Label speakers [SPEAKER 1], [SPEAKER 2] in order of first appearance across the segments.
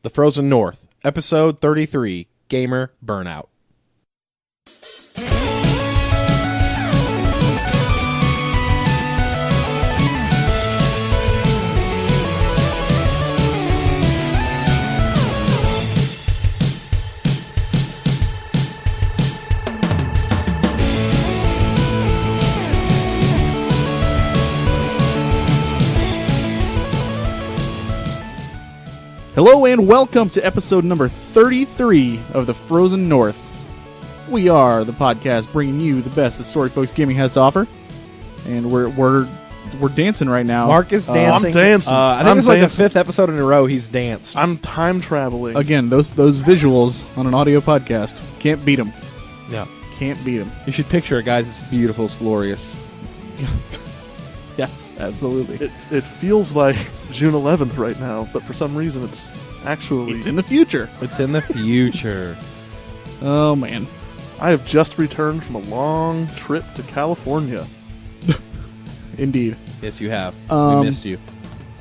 [SPEAKER 1] The Frozen North, Episode 33, Gamer Burnout.
[SPEAKER 2] Hello and welcome to episode number 33 of The Frozen North. We are the podcast bringing you the best that Story Folks Gaming has to offer, and we're dancing right now.
[SPEAKER 1] Mark is dancing.
[SPEAKER 3] I'm dancing.
[SPEAKER 1] I think it's like the fifth episode in a row he's danced.
[SPEAKER 3] I'm time traveling.
[SPEAKER 2] Again, those visuals on an audio podcast, can't beat them.
[SPEAKER 1] No.
[SPEAKER 2] Can't beat them.
[SPEAKER 1] You should picture it, guys. It's beautiful. It's glorious.
[SPEAKER 2] Yes, absolutely.
[SPEAKER 3] It feels like June 11th right now, but for some reason it's actually...
[SPEAKER 2] It's in the future.
[SPEAKER 1] It's in the future.
[SPEAKER 2] Oh, man.
[SPEAKER 3] I have just returned from a long trip to California.
[SPEAKER 2] Indeed.
[SPEAKER 1] Yes, you have. We missed you.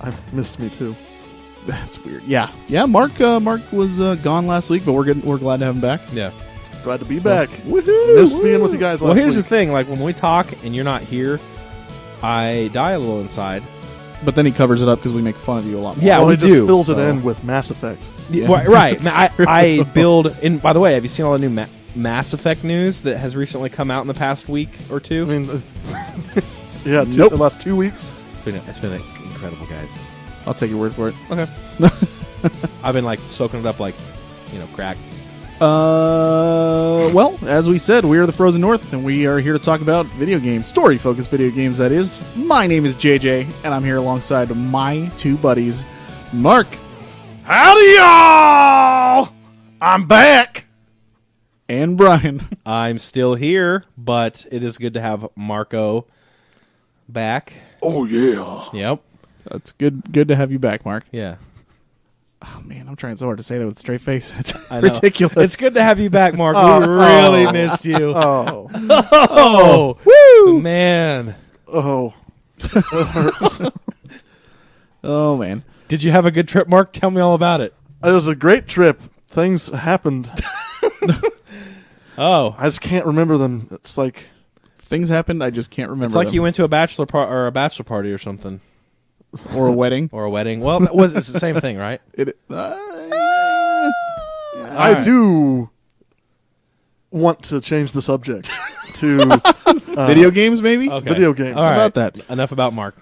[SPEAKER 3] I missed me too.
[SPEAKER 2] That's weird. Yeah. Mark was gone last week, but we're glad to have him back.
[SPEAKER 1] Yeah.
[SPEAKER 3] Glad to be back.
[SPEAKER 2] Woohoo!
[SPEAKER 3] Missed being with you guys
[SPEAKER 1] Well,
[SPEAKER 3] last
[SPEAKER 1] here's
[SPEAKER 3] week.
[SPEAKER 1] the thing. Like, when we talk and you're not here, I die a little inside.
[SPEAKER 2] But then he covers it up because we make fun of you a lot more.
[SPEAKER 1] Yeah,
[SPEAKER 3] well,
[SPEAKER 1] we
[SPEAKER 3] he just
[SPEAKER 1] do,
[SPEAKER 3] fills
[SPEAKER 1] so.
[SPEAKER 3] it in with Mass Effect.
[SPEAKER 2] Yeah.
[SPEAKER 1] Right.
[SPEAKER 2] That's
[SPEAKER 1] I build... And by the way, have you seen all the new Mass Effect news that has recently come out in the past week or two?
[SPEAKER 3] I mean, yeah,
[SPEAKER 2] Nope.
[SPEAKER 3] the last 2 weeks.
[SPEAKER 1] It's been incredible, guys.
[SPEAKER 2] I'll take your word for it.
[SPEAKER 1] Okay. I've been like soaking it up like, crack.
[SPEAKER 2] Well, as we said, we are the Frozen North, and we are here to talk about video games, story-focused video games, that is. My name is JJ, and I'm here alongside my two buddies, Mark.
[SPEAKER 3] Howdy, y'all! I'm back!
[SPEAKER 2] And Brian.
[SPEAKER 1] I'm still here, but it is good to have Marco back.
[SPEAKER 3] Oh, yeah.
[SPEAKER 1] Yep.
[SPEAKER 2] It's good to have you back, Mark.
[SPEAKER 1] Yeah.
[SPEAKER 2] Oh, man, I'm trying so hard to say that with a straight face. It's
[SPEAKER 1] I know.
[SPEAKER 2] ridiculous.
[SPEAKER 1] It's good to have you back, Mark. We really missed you.
[SPEAKER 3] Oh.
[SPEAKER 1] Oh,
[SPEAKER 2] Woo!
[SPEAKER 1] man.
[SPEAKER 3] Oh. It hurts.
[SPEAKER 2] Oh, man.
[SPEAKER 1] Did you have a good trip, Mark? Tell me all about it.
[SPEAKER 3] It was a great trip. Things happened.
[SPEAKER 1] Oh.
[SPEAKER 3] I just can't remember them. It's like...
[SPEAKER 2] Things happened, I just can't remember
[SPEAKER 1] It's like
[SPEAKER 2] them.
[SPEAKER 1] you went to a bachelor party or something.
[SPEAKER 2] Or a wedding.
[SPEAKER 1] Or a wedding. Well, it's the same thing, right?
[SPEAKER 3] I
[SPEAKER 1] right.
[SPEAKER 3] do want to change the subject to
[SPEAKER 2] Video games, maybe?
[SPEAKER 1] Okay.
[SPEAKER 3] video games.
[SPEAKER 1] All
[SPEAKER 2] How
[SPEAKER 1] right.
[SPEAKER 2] about that?
[SPEAKER 1] Enough about Mark.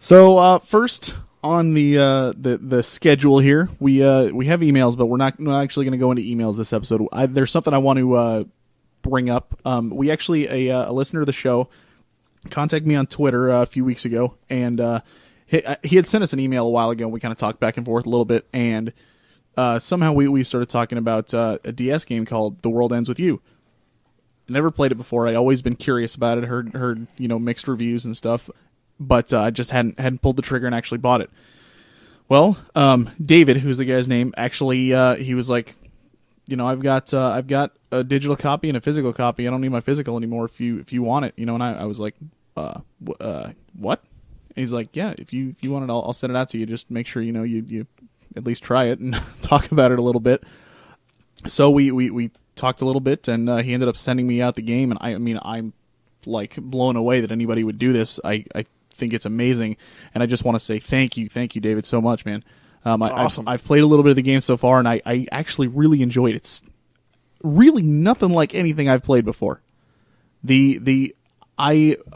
[SPEAKER 2] So first on the schedule here, we have emails, but we're not actually going to go into emails this episode. There's something I want to bring up. We actually a listener of the show contacted me on Twitter a few weeks ago, and he had sent us an email a while ago, and we kind of talked back and forth a little bit, and somehow we started talking about a DS game called The World Ends With You. I never played it before. I'd always been curious about it, heard mixed reviews and stuff, but I just hadn't pulled the trigger and actually bought it. Well, David, who's the guy's name, actually he was like, I've got a digital copy and a physical copy. I don't need my physical anymore if you want it, and I was like, what? And he's like, yeah, if you want it, I'll send it out to you. Just make sure you at least try it and talk about it a little bit. So we talked a little bit, and he ended up sending me out the game. And I'm like blown away that anybody would do this. I think it's amazing, and I just want to say thank you, David, so much, man.
[SPEAKER 3] Awesome.
[SPEAKER 2] I've played a little bit of the game so far, and I actually really enjoyed it. It's really nothing like anything I've played before.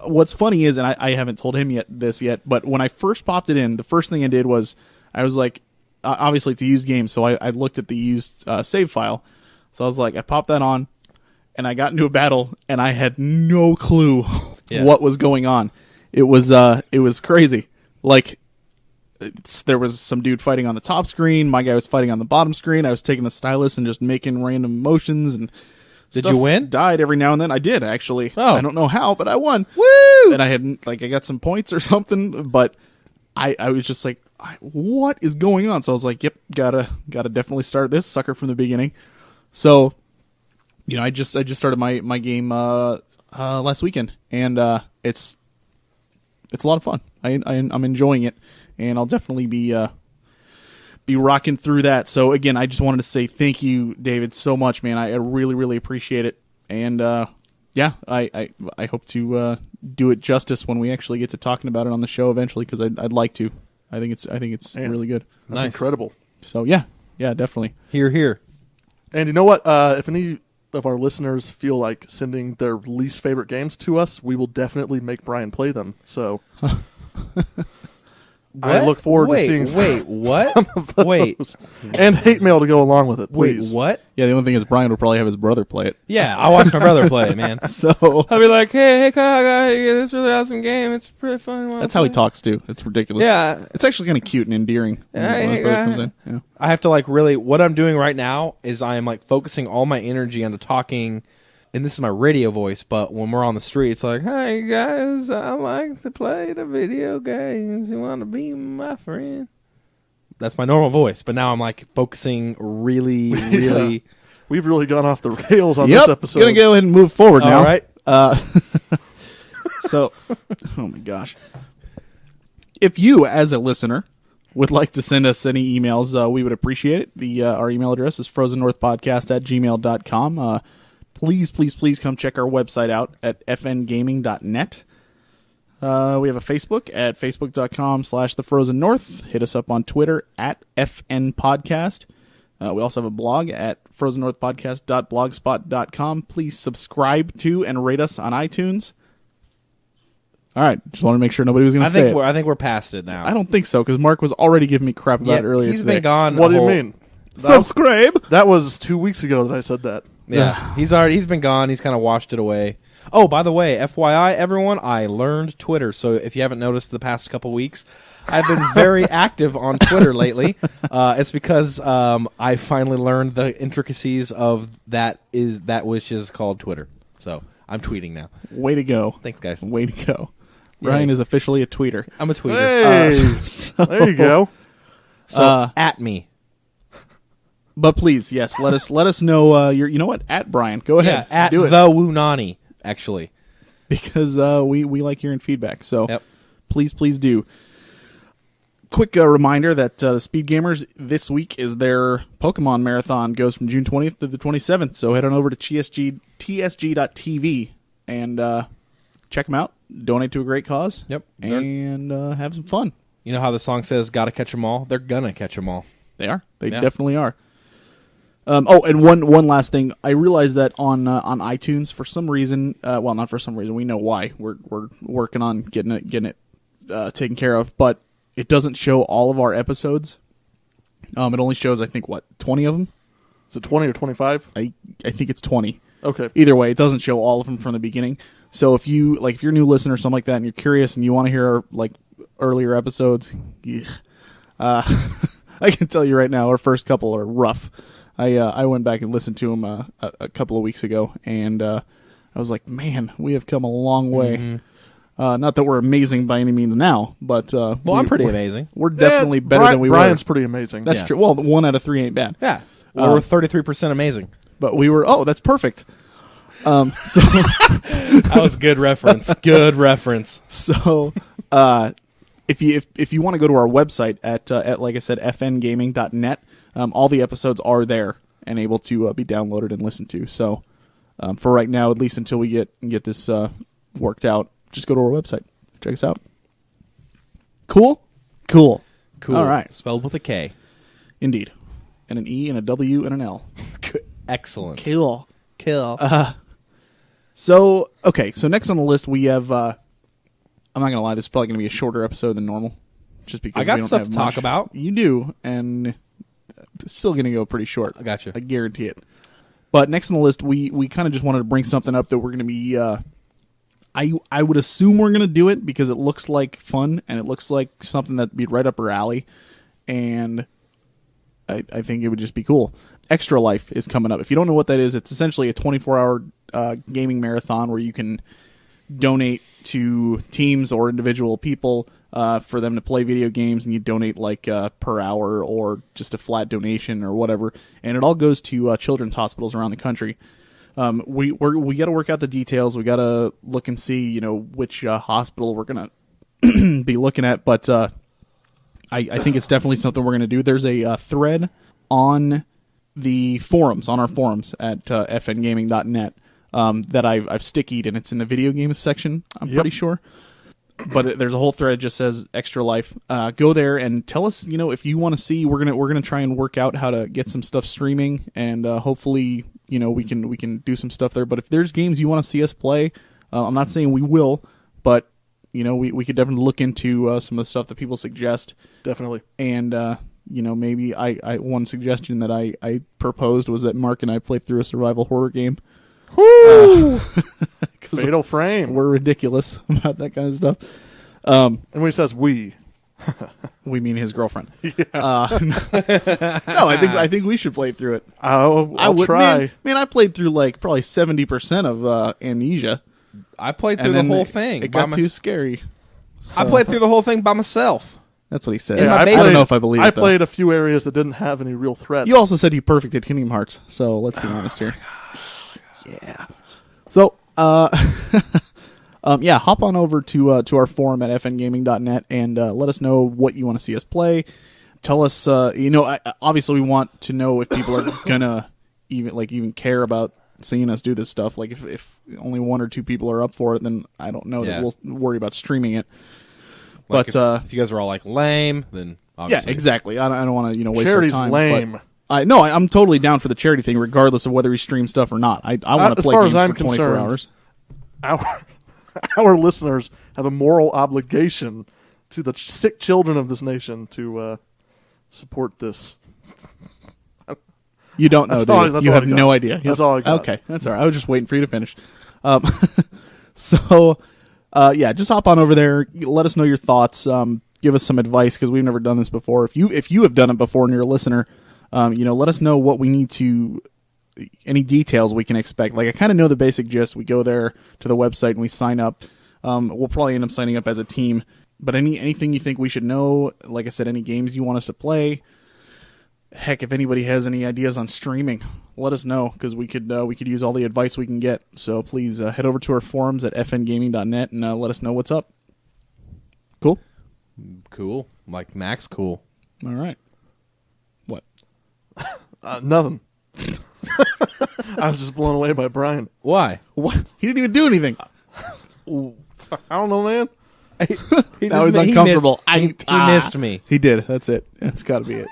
[SPEAKER 2] What's funny is, and I haven't told him this yet, but when I first popped it in, the first thing I did was I was like, obviously it's a used game, so I looked at the used save file. So I was like, I popped that on, and I got into a battle, and I had no clue what was going on. It was crazy. Like, there was some dude fighting on the top screen. My guy was fighting on the bottom screen. I was taking the stylus and just making random motions and.
[SPEAKER 1] Did you win?
[SPEAKER 2] Died every now and then. I did, actually.
[SPEAKER 1] Oh.
[SPEAKER 2] I don't know how, but I won.
[SPEAKER 1] Woo!
[SPEAKER 2] And I got some points or something, but I was just like, what is going on? So I was like, yep, gotta definitely start this sucker from the beginning. So, I just started my game last weekend, and it's a lot of fun. I'm enjoying it, and I'll definitely be be rocking through that. So again, I just wanted to say thank you, David, so much, man. I really, really appreciate it. And yeah, I hope to do it justice when we actually get to talking about it on the show eventually, because I'd like to. I think it's
[SPEAKER 3] Man,
[SPEAKER 2] really good.
[SPEAKER 3] That's
[SPEAKER 1] Nice.
[SPEAKER 3] incredible.
[SPEAKER 2] So yeah, definitely.
[SPEAKER 1] Here.
[SPEAKER 3] And you know what? If any of our listeners feel like sending their least favorite games to us, we will definitely make Brian play them. So I look forward to seeing
[SPEAKER 1] what?
[SPEAKER 3] some of those.
[SPEAKER 1] Wait.
[SPEAKER 3] And hate mail to go along with it, please.
[SPEAKER 1] Wait, what?
[SPEAKER 2] Yeah, the only thing is Brian will probably have his brother play it.
[SPEAKER 1] Yeah, I watched my brother play it, man.
[SPEAKER 2] So
[SPEAKER 1] I'll be like, hey, Kyle, I got this really awesome game. It's pretty fun.
[SPEAKER 2] that's how he talks too. It's ridiculous.
[SPEAKER 1] Yeah.
[SPEAKER 2] It's actually kind of cute and endearing when his brother comes in. Yeah.
[SPEAKER 1] I have to really, what I'm doing right now is I am focusing all my energy onto talking, and this is my radio voice, but when we're on the street, it's like, hey guys, I like to play the video games. You want to be my friend? That's my normal voice, but now I'm focusing really, really.
[SPEAKER 3] We've really gone off the rails on
[SPEAKER 2] Yep,
[SPEAKER 3] this episode.
[SPEAKER 2] gonna go ahead and move forward now.
[SPEAKER 1] All right.
[SPEAKER 2] So, oh my gosh. If you, as a listener, would like to send us any emails, we would appreciate it. Our email address is frozennorthpodcast@gmail.com. Please come check our website out at fngaming.net. We have a Facebook at facebook.com/thefrozennorth. Hit us up on Twitter at fnpodcast. We also have a blog at frozennorthpodcast.blogspot.com. Please subscribe to and rate us on iTunes. All right, just want to make sure nobody was going to say it.
[SPEAKER 1] I think we're past it now.
[SPEAKER 2] I don't think so, because Mark was already giving me crap about it earlier
[SPEAKER 1] He's
[SPEAKER 2] today.
[SPEAKER 1] been gone.
[SPEAKER 3] What do you mean?
[SPEAKER 2] Subscribe!
[SPEAKER 3] That was 2 weeks ago that I said that.
[SPEAKER 1] Yeah, he's been gone. He's kind of washed it away. Oh, by the way, FYI, everyone, I learned Twitter. So if you haven't noticed the past couple weeks, I've been very active on Twitter lately. It's because I finally learned the intricacies of which is called Twitter. So I'm tweeting now.
[SPEAKER 2] Way to go.
[SPEAKER 1] Thanks, guys.
[SPEAKER 2] Way to go. Brian is officially a tweeter.
[SPEAKER 1] I'm a tweeter.
[SPEAKER 3] Hey, there you go.
[SPEAKER 1] So at me.
[SPEAKER 2] But please, yes, let us know you know what? At Brian. Go ahead.
[SPEAKER 1] Yeah, at
[SPEAKER 2] do it.
[SPEAKER 1] the Woonani, actually.
[SPEAKER 2] Because we like hearing feedback. So
[SPEAKER 1] Yep.
[SPEAKER 2] please do. Quick reminder that the Speed Gamers this week is their Pokemon Marathon. Goes from June 20th to the 27th. So head on over to tsg.tv and check them out. Donate to a great cause.
[SPEAKER 1] Yep.
[SPEAKER 2] And have some fun.
[SPEAKER 1] You know how the song says, gotta catch 'em all? They're gonna catch 'em all.
[SPEAKER 2] They are. They
[SPEAKER 1] Yeah.
[SPEAKER 2] definitely are. And one last thing. I realized that on iTunes, for some reason, well, not for some reason, we know why. We're working on getting it taken care of, but it doesn't show all of our episodes. It only shows, I think, 20 of them.
[SPEAKER 3] Is it 20 or 25?
[SPEAKER 2] I think it's 20.
[SPEAKER 3] Okay.
[SPEAKER 2] Either way, it doesn't show all of them from the beginning. So if you're a new listener or something like that, and you're curious and you want to hear our earlier episodes, I can tell you right now, our first couple are rough. I went back and listened to them a couple of weeks ago, and I was like, man, we have come a long way. Mm-hmm. Not that we're amazing by any means now, but
[SPEAKER 1] I'm pretty amazing.
[SPEAKER 2] We're definitely better than we
[SPEAKER 3] Brian's
[SPEAKER 2] were.
[SPEAKER 3] pretty amazing.
[SPEAKER 2] That's
[SPEAKER 1] Yeah.
[SPEAKER 2] true. Well, 1 out of 3 ain't bad.
[SPEAKER 1] Yeah. We're 33% amazing.
[SPEAKER 2] But we were. Oh, that's perfect. So
[SPEAKER 1] That was good reference. Good reference.
[SPEAKER 2] So, if you want to go to our website at like I said, fngaming.net, all the episodes are there and able to be downloaded and listened to. So, for right now, at least until we get this worked out, just go to our website. Check us out. Cool.
[SPEAKER 1] Cool.
[SPEAKER 2] All right.
[SPEAKER 1] Spelled with a K.
[SPEAKER 2] Indeed. And an E and a W and an L.
[SPEAKER 1] Excellent.
[SPEAKER 2] Cool.
[SPEAKER 1] Kill.
[SPEAKER 2] So, okay. So next on the list, we have, I'm not going to lie, this is probably going to be a shorter episode than normal. Just because
[SPEAKER 1] I got
[SPEAKER 2] we don't
[SPEAKER 1] stuff
[SPEAKER 2] have
[SPEAKER 1] to talk
[SPEAKER 2] much.
[SPEAKER 1] about.
[SPEAKER 2] You do, and it's still going to go pretty short.
[SPEAKER 1] I got you.
[SPEAKER 2] I guarantee it. But next on the list, we kind of just wanted to bring something up that we're going to be, I would assume we're going to do it because it looks like fun, and it looks like something that'd be right up our alley, and I think it would just be cool. Extra Life is coming up. If you don't know what that is, it's essentially a 24-hour gaming marathon where you can donate to teams or individual people for them to play video games, and you donate per hour or just a flat donation or whatever, and it all goes to children's hospitals around the country. We got to work out the details. We got to look and see which hospital we're gonna be looking at, but I think it's definitely something we're going to do. There's a thread on the forums, on our forums at fngaming.net that I've stickied, and it's in the video games section, I'm pretty sure. But there's a whole thread that just says Extra Life. Go there and tell us, if you want to see. We're gonna try and work out how to get some stuff streaming, and hopefully, we can do some stuff there. But if there's games you want to see us play, I'm not saying we will, but we could definitely look into some of the stuff that people suggest.
[SPEAKER 3] Definitely.
[SPEAKER 2] And maybe I one suggestion that I proposed was that Mark and I play through a survival horror game.
[SPEAKER 3] Woo! Fatal Frame.
[SPEAKER 2] We're ridiculous about that kind of stuff.
[SPEAKER 3] And when he says we
[SPEAKER 2] mean his girlfriend. Yeah. No, I think we should play through it.
[SPEAKER 3] I'll try.
[SPEAKER 2] Man, I played through probably 70% of Amnesia.
[SPEAKER 1] I played through the whole thing.
[SPEAKER 2] It got too scary.
[SPEAKER 1] I played through the whole thing by myself.
[SPEAKER 2] That's what he said.
[SPEAKER 1] Yeah,
[SPEAKER 2] I don't know if I believe it.
[SPEAKER 3] I played a few aries that didn't have any real threats.
[SPEAKER 2] You also said you perfected Kingdom Hearts, so let's be honest here. Yeah. So, hop on over to our forum at fngaming.net and let us know what you want to see us play. Tell us, obviously we want to know if people are gonna even care about seeing us do this stuff. Like if only one or two people are up for it, then I don't know that we'll worry about streaming it.
[SPEAKER 1] Like
[SPEAKER 2] but
[SPEAKER 1] if you guys are all lame, then obviously.
[SPEAKER 2] Yeah, exactly. I don't want to waste
[SPEAKER 3] Charity's
[SPEAKER 2] our time.
[SPEAKER 3] Lame.
[SPEAKER 2] I'm totally down for the charity thing, regardless of whether we stream stuff or not. I want to play games for 24 hours.
[SPEAKER 3] Our listeners have a moral obligation to the sick children of this nation to support this.
[SPEAKER 2] You don't know, do you? You have no idea.
[SPEAKER 3] That's all I got.
[SPEAKER 2] Okay, that's all right. I was just waiting for you to finish. So, just hop on over there. Let us know your thoughts. Give us some advice, because we've never done this before. If you have done it before and you're a listener, let us know what we need to, any details we can expect. Like, I kind of know the basic gist. We go there to the website and we sign up. We'll probably end up signing up as a team. But anything you think we should know, like I said, any games you want us to play. Heck, if anybody has any ideas on streaming, let us know, because we could use all the advice we can get. So please head over to our forums at fngaming.net and let us know what's up. Cool?
[SPEAKER 1] Cool. Like Max cool.
[SPEAKER 2] All right. What?
[SPEAKER 3] Nothing. I was just blown away by Brian.
[SPEAKER 1] Why?
[SPEAKER 2] What? He didn't even do anything.
[SPEAKER 3] I don't know, man.
[SPEAKER 2] Now he's uncomfortable.
[SPEAKER 1] He missed me.
[SPEAKER 2] He did. That's it. That's got to be it.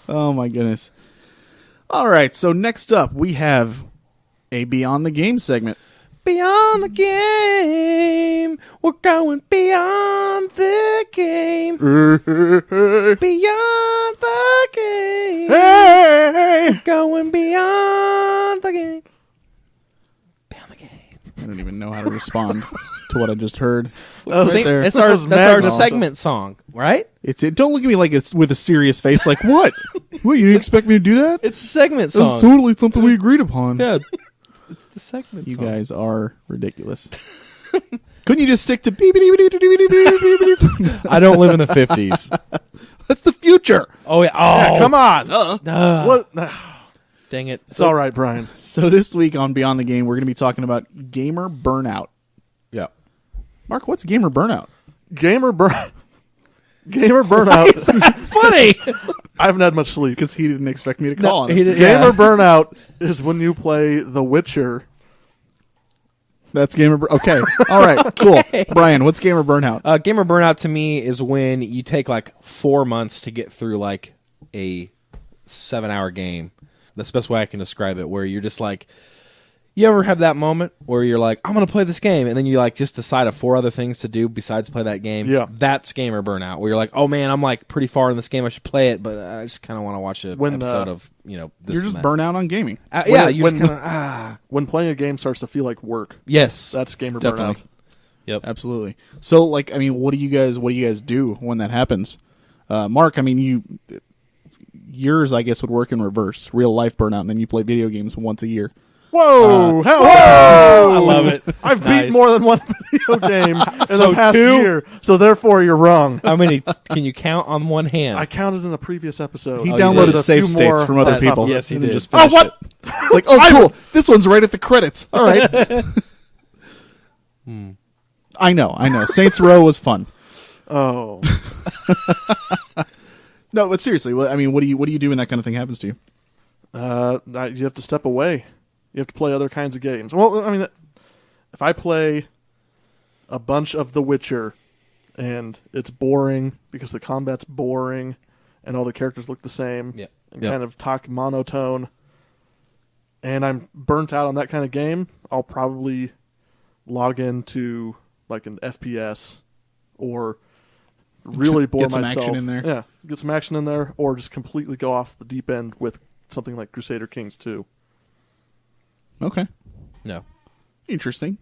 [SPEAKER 2] Oh, my goodness. All right. So next up, we have a Beyond the Game segment.
[SPEAKER 1] Beyond the game. We're going beyond the game. Beyond the game.
[SPEAKER 2] Hey!
[SPEAKER 1] We're going beyond the game. Beyond the game.
[SPEAKER 2] I don't even know how to respond to what I just heard.
[SPEAKER 1] It's our segment song, right?
[SPEAKER 2] Don't look at me like it's with a serious face. Like, what? What, you didn't expect me to do that?
[SPEAKER 1] It's a segment song.
[SPEAKER 2] That's totally something we agreed upon.
[SPEAKER 1] Yeah, it's the segment
[SPEAKER 2] You
[SPEAKER 1] song.
[SPEAKER 2] guys are ridiculous. Couldn't you just stick to beep beep beep beep beep beep beep beep?
[SPEAKER 1] I don't live in the 50s.
[SPEAKER 2] That's the future.
[SPEAKER 1] Oh, yeah. Oh,
[SPEAKER 3] Yeah, come on. What?
[SPEAKER 1] Dang it.
[SPEAKER 3] It's all right, Brian.
[SPEAKER 2] So this week on Beyond the Game, we're going to be talking about gamer burnout.
[SPEAKER 1] Yeah.
[SPEAKER 2] Mark, what's gamer burnout?
[SPEAKER 3] Gamer burnout.
[SPEAKER 1] Funny.
[SPEAKER 3] I haven't had much sleep.
[SPEAKER 2] Because he didn't expect me to call on
[SPEAKER 1] he
[SPEAKER 2] it.
[SPEAKER 1] did-
[SPEAKER 3] Gamer burnout is when you play The Witcher.
[SPEAKER 2] That's gamer Okay. All right. Cool. Brian, what's gamer burnout?
[SPEAKER 1] Gamer burnout to me is when you take like 4 months to get through like a 7-hour game. That's the best way I can describe it, where you're just like, you ever have that moment where you're like, I'm going to play this game, and then you like just decide of 4 other things to do besides play that game?
[SPEAKER 3] Yeah.
[SPEAKER 1] That's gamer burnout, where you're like, oh man, I'm like pretty far in this game, I should play it, but I just kind of want to watch an episode of, this
[SPEAKER 2] You're
[SPEAKER 1] and
[SPEAKER 2] just
[SPEAKER 1] that.
[SPEAKER 2] burnt out on gaming.
[SPEAKER 1] Yeah, you're just kind of,
[SPEAKER 3] When playing a game starts to feel like work,
[SPEAKER 1] Yes.
[SPEAKER 3] that's gamer
[SPEAKER 2] Definitely.
[SPEAKER 3] burnout.
[SPEAKER 1] Yep.
[SPEAKER 2] Absolutely. So, like, I mean, what do you guys do when that happens? Mark, I mean, yours, I guess, would work in reverse. Real life burnout, and then you play video games once a year.
[SPEAKER 3] Whoa!
[SPEAKER 1] I love it.
[SPEAKER 3] I've
[SPEAKER 1] Nice.
[SPEAKER 3] beat more than one video game in
[SPEAKER 1] So
[SPEAKER 3] the past
[SPEAKER 1] 2?
[SPEAKER 3] year, so therefore you're wrong.
[SPEAKER 1] How many can you count on one hand?
[SPEAKER 3] I counted in a previous episode.
[SPEAKER 2] He
[SPEAKER 1] you
[SPEAKER 2] downloaded
[SPEAKER 1] did.
[SPEAKER 3] There's a
[SPEAKER 2] save
[SPEAKER 3] few
[SPEAKER 2] states
[SPEAKER 3] more
[SPEAKER 2] from other
[SPEAKER 3] on top
[SPEAKER 2] people.
[SPEAKER 3] of it.
[SPEAKER 1] Yes, he
[SPEAKER 2] and then
[SPEAKER 1] did.
[SPEAKER 2] just
[SPEAKER 3] Oh,
[SPEAKER 2] finished
[SPEAKER 3] what?
[SPEAKER 2] it. Like, oh, cool. This one's right at the credits. All right. I know. Saints Row was fun.
[SPEAKER 3] Oh,
[SPEAKER 2] No, but seriously, I mean, what do you do when that kind of thing happens to you?
[SPEAKER 3] you have to step away. You have to play other kinds of games. Well, I mean, if I play a bunch of The Witcher and it's boring because the combat's boring and all the characters look the same and kind of talk monotone, and I'm burnt out on that kind of game, I'll probably log into like an FPS or really bore
[SPEAKER 2] Get some
[SPEAKER 3] myself.
[SPEAKER 2] action in there.
[SPEAKER 3] Yeah, get some action in there, or just completely go off the deep end with something like Crusader Kings 2.
[SPEAKER 2] Okay.
[SPEAKER 1] No.
[SPEAKER 2] Interesting.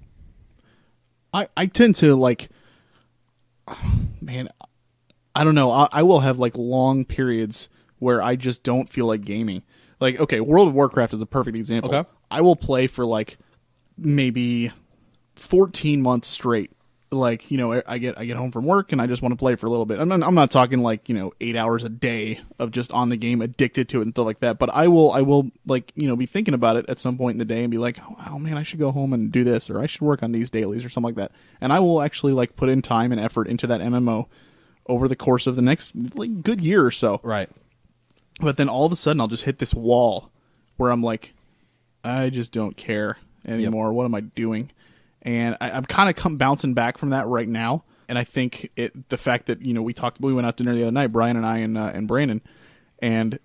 [SPEAKER 2] I tend to like, man, I don't know. I will have like long periods where I just don't feel like gaming. Like, okay, World of Warcraft is a perfect example.
[SPEAKER 1] Okay.
[SPEAKER 2] I will play for like maybe 14 months straight. Like, you know, I get home from work and I just want to play for a little bit. I'm not talking like, you know, 8 hours a day of just on the game, addicted to it and stuff like that. But I will like, you know, be thinking about it at some point in the day and be like, oh man, I should go home and do this, or I should work on these dailies or something like that. And I will actually like put in time and effort into that MMO over the course of the next like good year or so.
[SPEAKER 1] Right.
[SPEAKER 2] But then all of a sudden I'll just hit this wall where I'm like, I just don't care anymore. Yep. What am I doing? And I'm kind of bouncing back from that right now. And I think the fact that, you know, we went out to dinner the other night, Brian and I and Brandon, and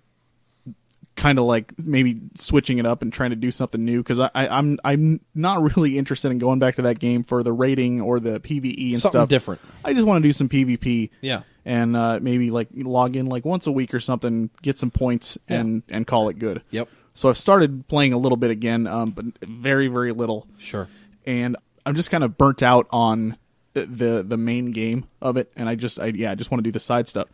[SPEAKER 2] kind of like maybe switching it up and trying to do something new, because I'm not really interested in going back to that game for the rating or the PvE and
[SPEAKER 1] something
[SPEAKER 2] stuff.
[SPEAKER 1] Different.
[SPEAKER 2] I just want to do some PvP.
[SPEAKER 1] Yeah.
[SPEAKER 2] And maybe like log in like once a week or something, get some points, and call it good.
[SPEAKER 1] Yep.
[SPEAKER 2] So I've started playing a little bit again, but very, very little.
[SPEAKER 1] Sure.
[SPEAKER 2] And I'm just kind of burnt out on the main game of it, and I just want to do the side stuff.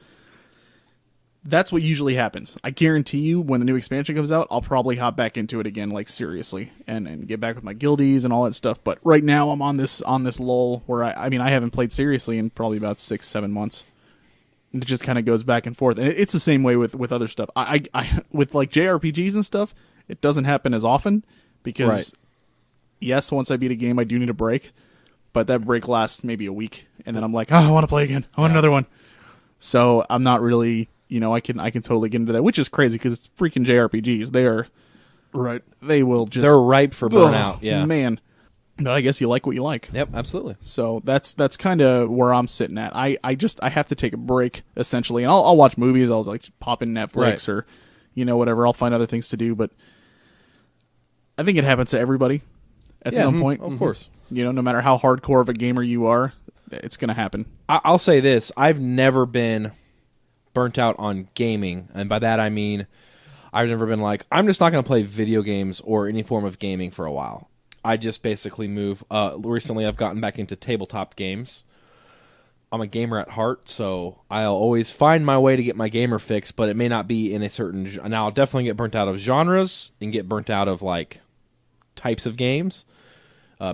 [SPEAKER 2] That's what usually happens. I guarantee you, when the new expansion comes out, I'll probably hop back into it again, like seriously, and get back with my guildies and all that stuff. But right now, I'm on this lull where I haven't played seriously in probably about 6-7 months. And it just kind of goes back and forth, and it's the same way with other stuff. I with like JRPGs and stuff, it doesn't happen as often because. Right. Yes, once I beat a game, I do need a break, but that break lasts maybe a week, and then I'm like, oh, I want to play again. I want another one. So I'm not really, you know, I can totally get into that, which is crazy because it's freaking JRPGs. They are right. They will just
[SPEAKER 1] they're ripe for burnout. Yeah,
[SPEAKER 2] man. But I guess you like what you like.
[SPEAKER 1] Yep, absolutely.
[SPEAKER 2] So that's kind of where I'm sitting at. I have to take a break essentially, and I'll watch movies. I'll like pop in Netflix or, you know, whatever. I'll find other things to do, but I think it happens to everybody. At some point.
[SPEAKER 1] Of course.
[SPEAKER 2] You know, no matter how hardcore of a gamer you are, it's going to happen.
[SPEAKER 1] I'll say this. I've never been burnt out on gaming. And by that I mean, I've never been like, I'm just not going to play video games or any form of gaming for a while. I just basically move. Recently, I've gotten back into tabletop games. I'm a gamer at heart, so I'll always find my way to get my gamer fix, but it may not be in a certain... Now, I'll definitely get burnt out of genres and get burnt out of, like, types of games.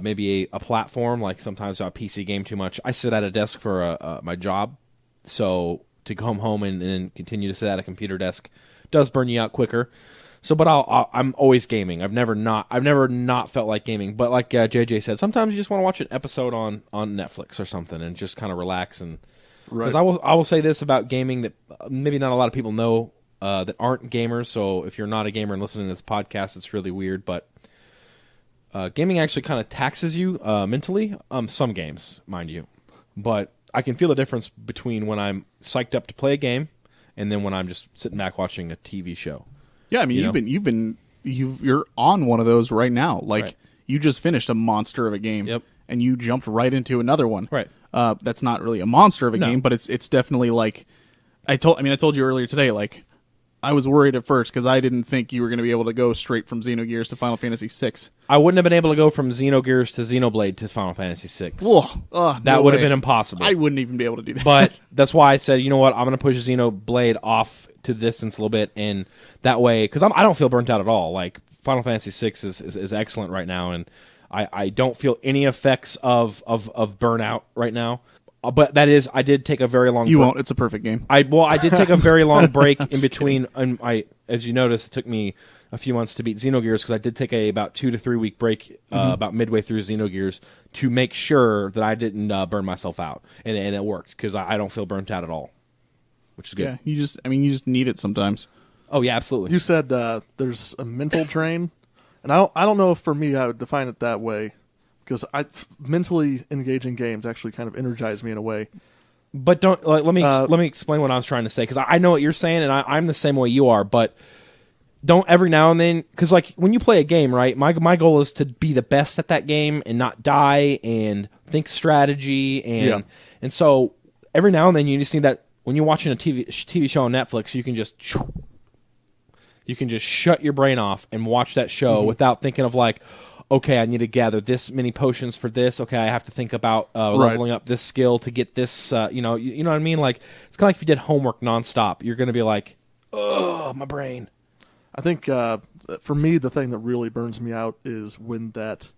[SPEAKER 1] Maybe a platform, like sometimes a PC game too much. I sit at a desk for my job, so to come home and continue to sit at a computer desk does burn you out quicker. So, but I'm always gaming. I've never not felt like gaming. But like JJ said, sometimes you just want to watch an episode on Netflix or something and just kind of relax. And because I will say this about gaming that maybe not a lot of people know that aren't gamers. So if you're not a gamer and listening to this podcast, it's really weird, but. Gaming actually kind of taxes you mentally. Some games, mind you, but I can feel the difference between when I'm psyched up to play a game and then when I'm just sitting back watching a TV show.
[SPEAKER 2] Yeah, I mean, you're on one of those right now. Like you just finished a monster of a game, and you jumped right into another one.
[SPEAKER 1] Right.
[SPEAKER 2] That's not really a monster of a game, but it's definitely like I told you earlier today, like. I was worried at first because I didn't think you were going to be able to go straight from Xenogears to Final Fantasy VI.
[SPEAKER 1] I wouldn't have been able to go from Xenogears to Xenoblade to Final Fantasy VI.
[SPEAKER 2] Whoa,
[SPEAKER 1] that would have been impossible.
[SPEAKER 2] I wouldn't even be able to do that.
[SPEAKER 1] But that's why I said, you know what, I'm going to push Xenoblade off to the distance a little bit, and that way, because I don't feel burnt out at all. Like Final Fantasy VI is excellent right now, and I don't feel any effects of burnout right now. But that is, I did take a very long.
[SPEAKER 2] You won't. It's a perfect game.
[SPEAKER 1] I did take a very long break in between, and as you noticed, it took me a few months to beat Xenogears because I did take about 2 to 3 week break about midway through Xenogears to make sure that I didn't burn myself out, and it worked because I don't feel burnt out at all, which is good.
[SPEAKER 2] Yeah, you just need it sometimes.
[SPEAKER 1] Oh yeah, absolutely.
[SPEAKER 3] You said there's a mental drain, and I don't know if for me I would define it that way because mentally engaging games actually kind of energize me in a way.
[SPEAKER 1] But don't let me explain what I was trying to say because I know what you're saying, and I'm the same way you are, but. Don't every now and then, because like when you play a game, right? My goal is to be the best at that game and not die and think strategy and so every now and then you just need that when you're watching a TV show on Netflix, you can just shut your brain off and watch that show without thinking of like, okay, I need to gather this many potions for this. Okay, I have to think about leveling up this skill to get this. You know what I mean? Like it's kind of like if you did homework nonstop, you're going to be like, oh, my brain.
[SPEAKER 3] I think for me, the thing that really burns me out is when that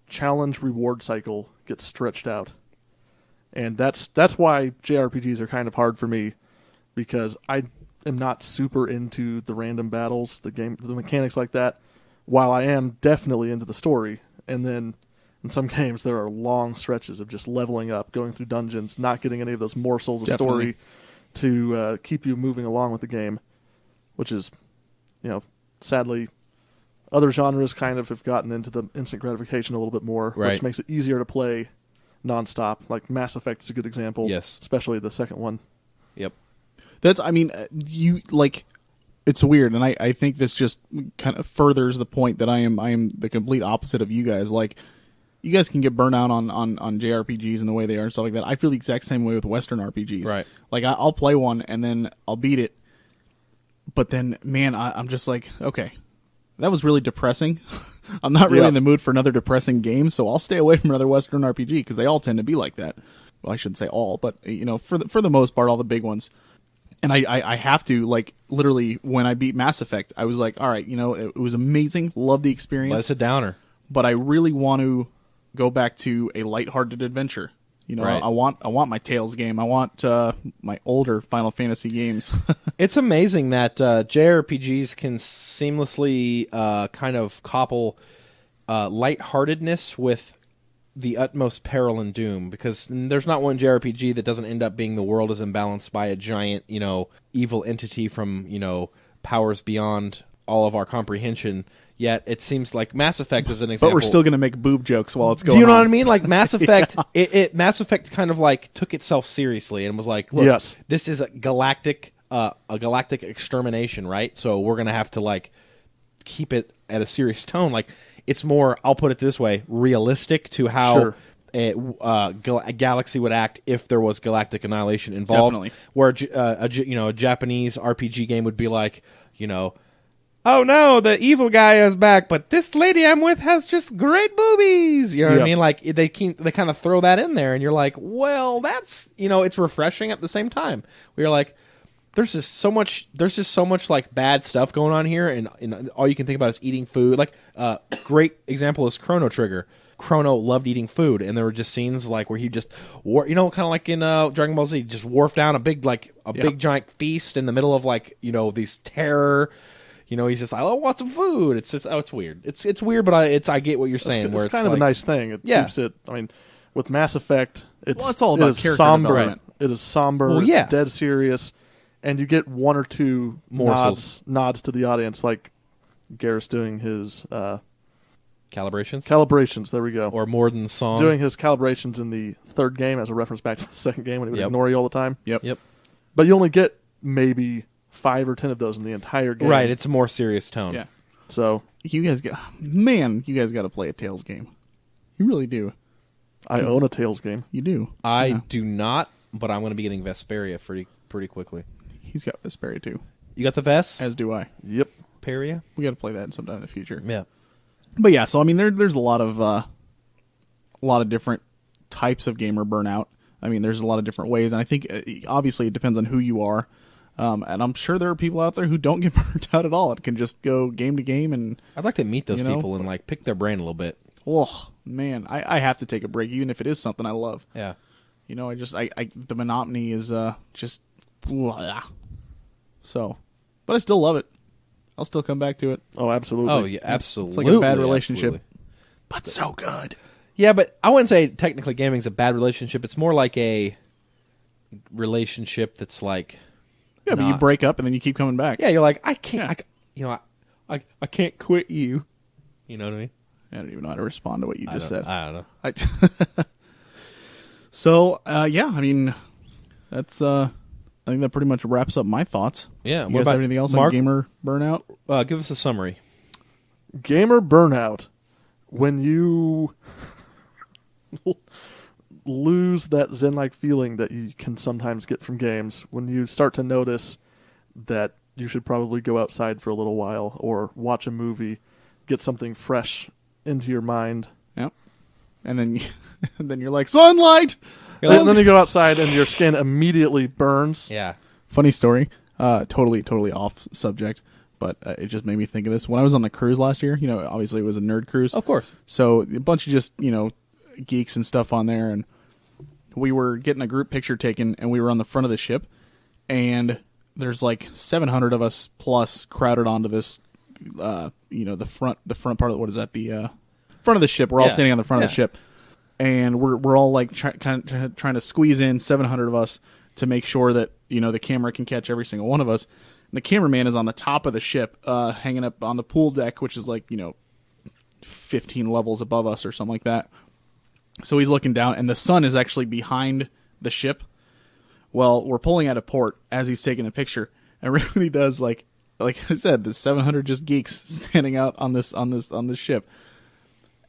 [SPEAKER 3] challenge reward cycle gets stretched out, and that's why JRPGs are kind of hard for me because I am not super into the random battles, the mechanics like that. While I am definitely into the story, and then in some games there are long stretches of just leveling up, going through dungeons, not getting any of those morsels of story to keep you moving along with the game, which is. Sadly, other genres kind of have gotten into the instant gratification a little bit more, which makes it easier to play nonstop. Like Mass Effect is a good example.
[SPEAKER 1] Yes.
[SPEAKER 3] Especially the second one.
[SPEAKER 1] Yep.
[SPEAKER 2] It's weird, and I think this just kind of furthers the point that I am the complete opposite of you guys. Like, you guys can get burnout on JRPGs and the way they are and stuff like that. I feel the exact same way with Western RPGs.
[SPEAKER 1] Right.
[SPEAKER 2] Like, I'll play one, and then I'll beat it, but then, man, I'm just like, okay, that was really depressing. I'm not really in the mood for another depressing game, so I'll stay away from another Western RPG because they all tend to be like that. Well, I shouldn't say all, but for the most part, all the big ones. And I have to, like, literally, when I beat Mass Effect, I was like, all right, it was amazing, love the experience.
[SPEAKER 1] But it's a downer.
[SPEAKER 2] But I really want to go back to a lighthearted adventure.
[SPEAKER 1] Right.
[SPEAKER 2] I want my Tales game. I want my older Final Fantasy games.
[SPEAKER 1] It's amazing that JRPGs can seamlessly kind of couple lightheartedness with the utmost peril and doom, because there's not one JRPG that doesn't end up being the world is imbalanced by a giant, evil entity from, powers beyond all of our comprehension. Yet it seems like Mass Effect is an example.
[SPEAKER 2] But we're still going to make boob jokes while it's going on.
[SPEAKER 1] Do you know what I mean? Like Mass Effect, Mass Effect kind of like took itself seriously and was like, look, this is a galactic extermination, right? So we're going to have to like keep it at a serious tone. Like it's more, I'll put it this way, realistic to how a galaxy would act if there was galactic annihilation involved.
[SPEAKER 2] Definitely.
[SPEAKER 1] Where a Japanese RPG game would be like, oh no, the evil guy is back, but this lady I'm with has just great boobies. You know what I mean? Like they kind of throw that in there, and you're like, well, that's it's refreshing at the same time. We're like, there's just so much like bad stuff going on here, and all you can think about is eating food. Like great example is Chrono Trigger. Chrono loved eating food, and there were just scenes like where he just kind of like in Dragon Ball Z, just warfed down a big giant feast in the middle of these terror. He's just like, I want some food. It's just, it's weird. It's weird, but I get what you're saying.
[SPEAKER 3] It's kind of a nice thing. It keeps it. I mean, with Mass Effect, it's
[SPEAKER 2] all about character development.
[SPEAKER 3] It is somber.
[SPEAKER 1] Well,
[SPEAKER 3] it's dead serious, and you get one or two nods to the audience, like Garrus doing his
[SPEAKER 1] calibrations.
[SPEAKER 3] Calibrations. There we go.
[SPEAKER 1] Or Morden's song
[SPEAKER 3] doing his calibrations in the third game as a reference back to the second game when he would ignore you all the time.
[SPEAKER 1] Yep.
[SPEAKER 3] But you only get maybe 5 or 10 of those in the entire game.
[SPEAKER 1] Right, it's a more serious tone.
[SPEAKER 3] Yeah. So
[SPEAKER 2] you guys got to play a Tales game. You really do.
[SPEAKER 3] I own a Tales game.
[SPEAKER 2] You do.
[SPEAKER 1] I do not, but I'm going to be getting Vesperia pretty quickly.
[SPEAKER 2] He's got Vesperia too.
[SPEAKER 1] You got the Ves?
[SPEAKER 2] As do I.
[SPEAKER 3] Yep.
[SPEAKER 1] Peria?
[SPEAKER 2] We got to play that sometime in the future.
[SPEAKER 1] Yeah.
[SPEAKER 2] But yeah, so I mean, there's a lot of different types of gamer burnout. I mean, there's a lot of different ways, and I think obviously it depends on who you are. And I'm sure there are people out there who don't get burnt out at all. It can just go game to game, and
[SPEAKER 1] I'd like to meet those people and pick their brain a little bit.
[SPEAKER 2] Oh man, I have to take a break, even if it is something I love.
[SPEAKER 1] Yeah.
[SPEAKER 2] You know, the monotony is just blah. So, but I still love it. I'll still come back to it.
[SPEAKER 3] Oh, absolutely.
[SPEAKER 1] Oh, yeah, absolutely.
[SPEAKER 2] It's like a bad relationship,
[SPEAKER 1] absolutely.
[SPEAKER 2] but so good.
[SPEAKER 1] Yeah, but I wouldn't say technically gaming's a bad relationship. It's more like a relationship that's like...
[SPEAKER 2] Yeah, but you break up and then you keep coming back.
[SPEAKER 1] Yeah, you're like, I can't, I can't quit you. You know what I mean?
[SPEAKER 2] I don't even know how to respond to what you just said.
[SPEAKER 1] I don't know.
[SPEAKER 2] So, yeah, I mean, that's, I think that pretty much wraps up my thoughts.
[SPEAKER 1] Yeah.
[SPEAKER 2] You guys have anything else
[SPEAKER 1] Mark?
[SPEAKER 2] on Gamer Burnout?
[SPEAKER 1] Give us a summary.
[SPEAKER 3] Gamer burnout. When you lose that zen-like feeling that you can sometimes get from games, when you start to notice that you should probably go outside for a little while or watch a movie, get something fresh into your mind.
[SPEAKER 2] Yep. And then, and then you're like, sunlight!
[SPEAKER 3] And then you go outside and your skin immediately burns.
[SPEAKER 1] Yeah.
[SPEAKER 2] Funny story. Totally off subject, but it just made me think of this. When I was on the cruise last year, you know, obviously it was a nerd cruise.
[SPEAKER 1] Of course.
[SPEAKER 2] So a bunch of just, you know, geeks and stuff on there, and we were getting a group picture taken, and we were on the front of the ship, and there's like 700 of us plus crowded onto this, you know, the front part of what is that? The front of the ship. We're all standing on the front of the ship, and we're all like trying to squeeze in 700 of us to make sure that, you know, the camera can catch every single one of us. And the cameraman is on the top of the ship, hanging up on the pool deck, which is like, you know, 15 levels above us or something like that. So he's looking down, and the sun is actually behind the ship. Well, we're pulling out of port as he's taking a picture, and right when he does, like I said, the 700 just geeks standing out on this ship.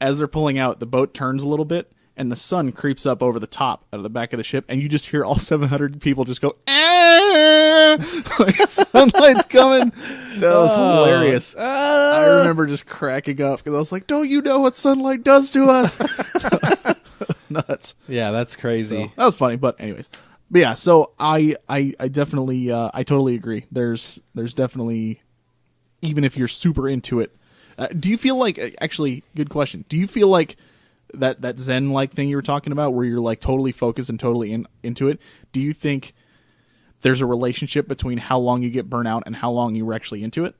[SPEAKER 2] As they're pulling out, the boat turns a little bit, and the sun creeps up over the top out of the back of the ship, and you just hear all 700 people just go, ah! Like sunlight's coming. That was hilarious. I remember just cracking up because I was like, don't you know what sunlight does to us? Nuts.
[SPEAKER 1] Yeah, that's crazy.
[SPEAKER 2] So, that was funny, but anyways. But yeah, so I definitely I totally agree. There's definitely, even if you're super into it, do you feel like, actually, good question. Do you feel like that Zen-like thing you were talking about, where you're like totally focused and totally into it, do you think there's a relationship between how long you get burnt out and how long you were actually into it?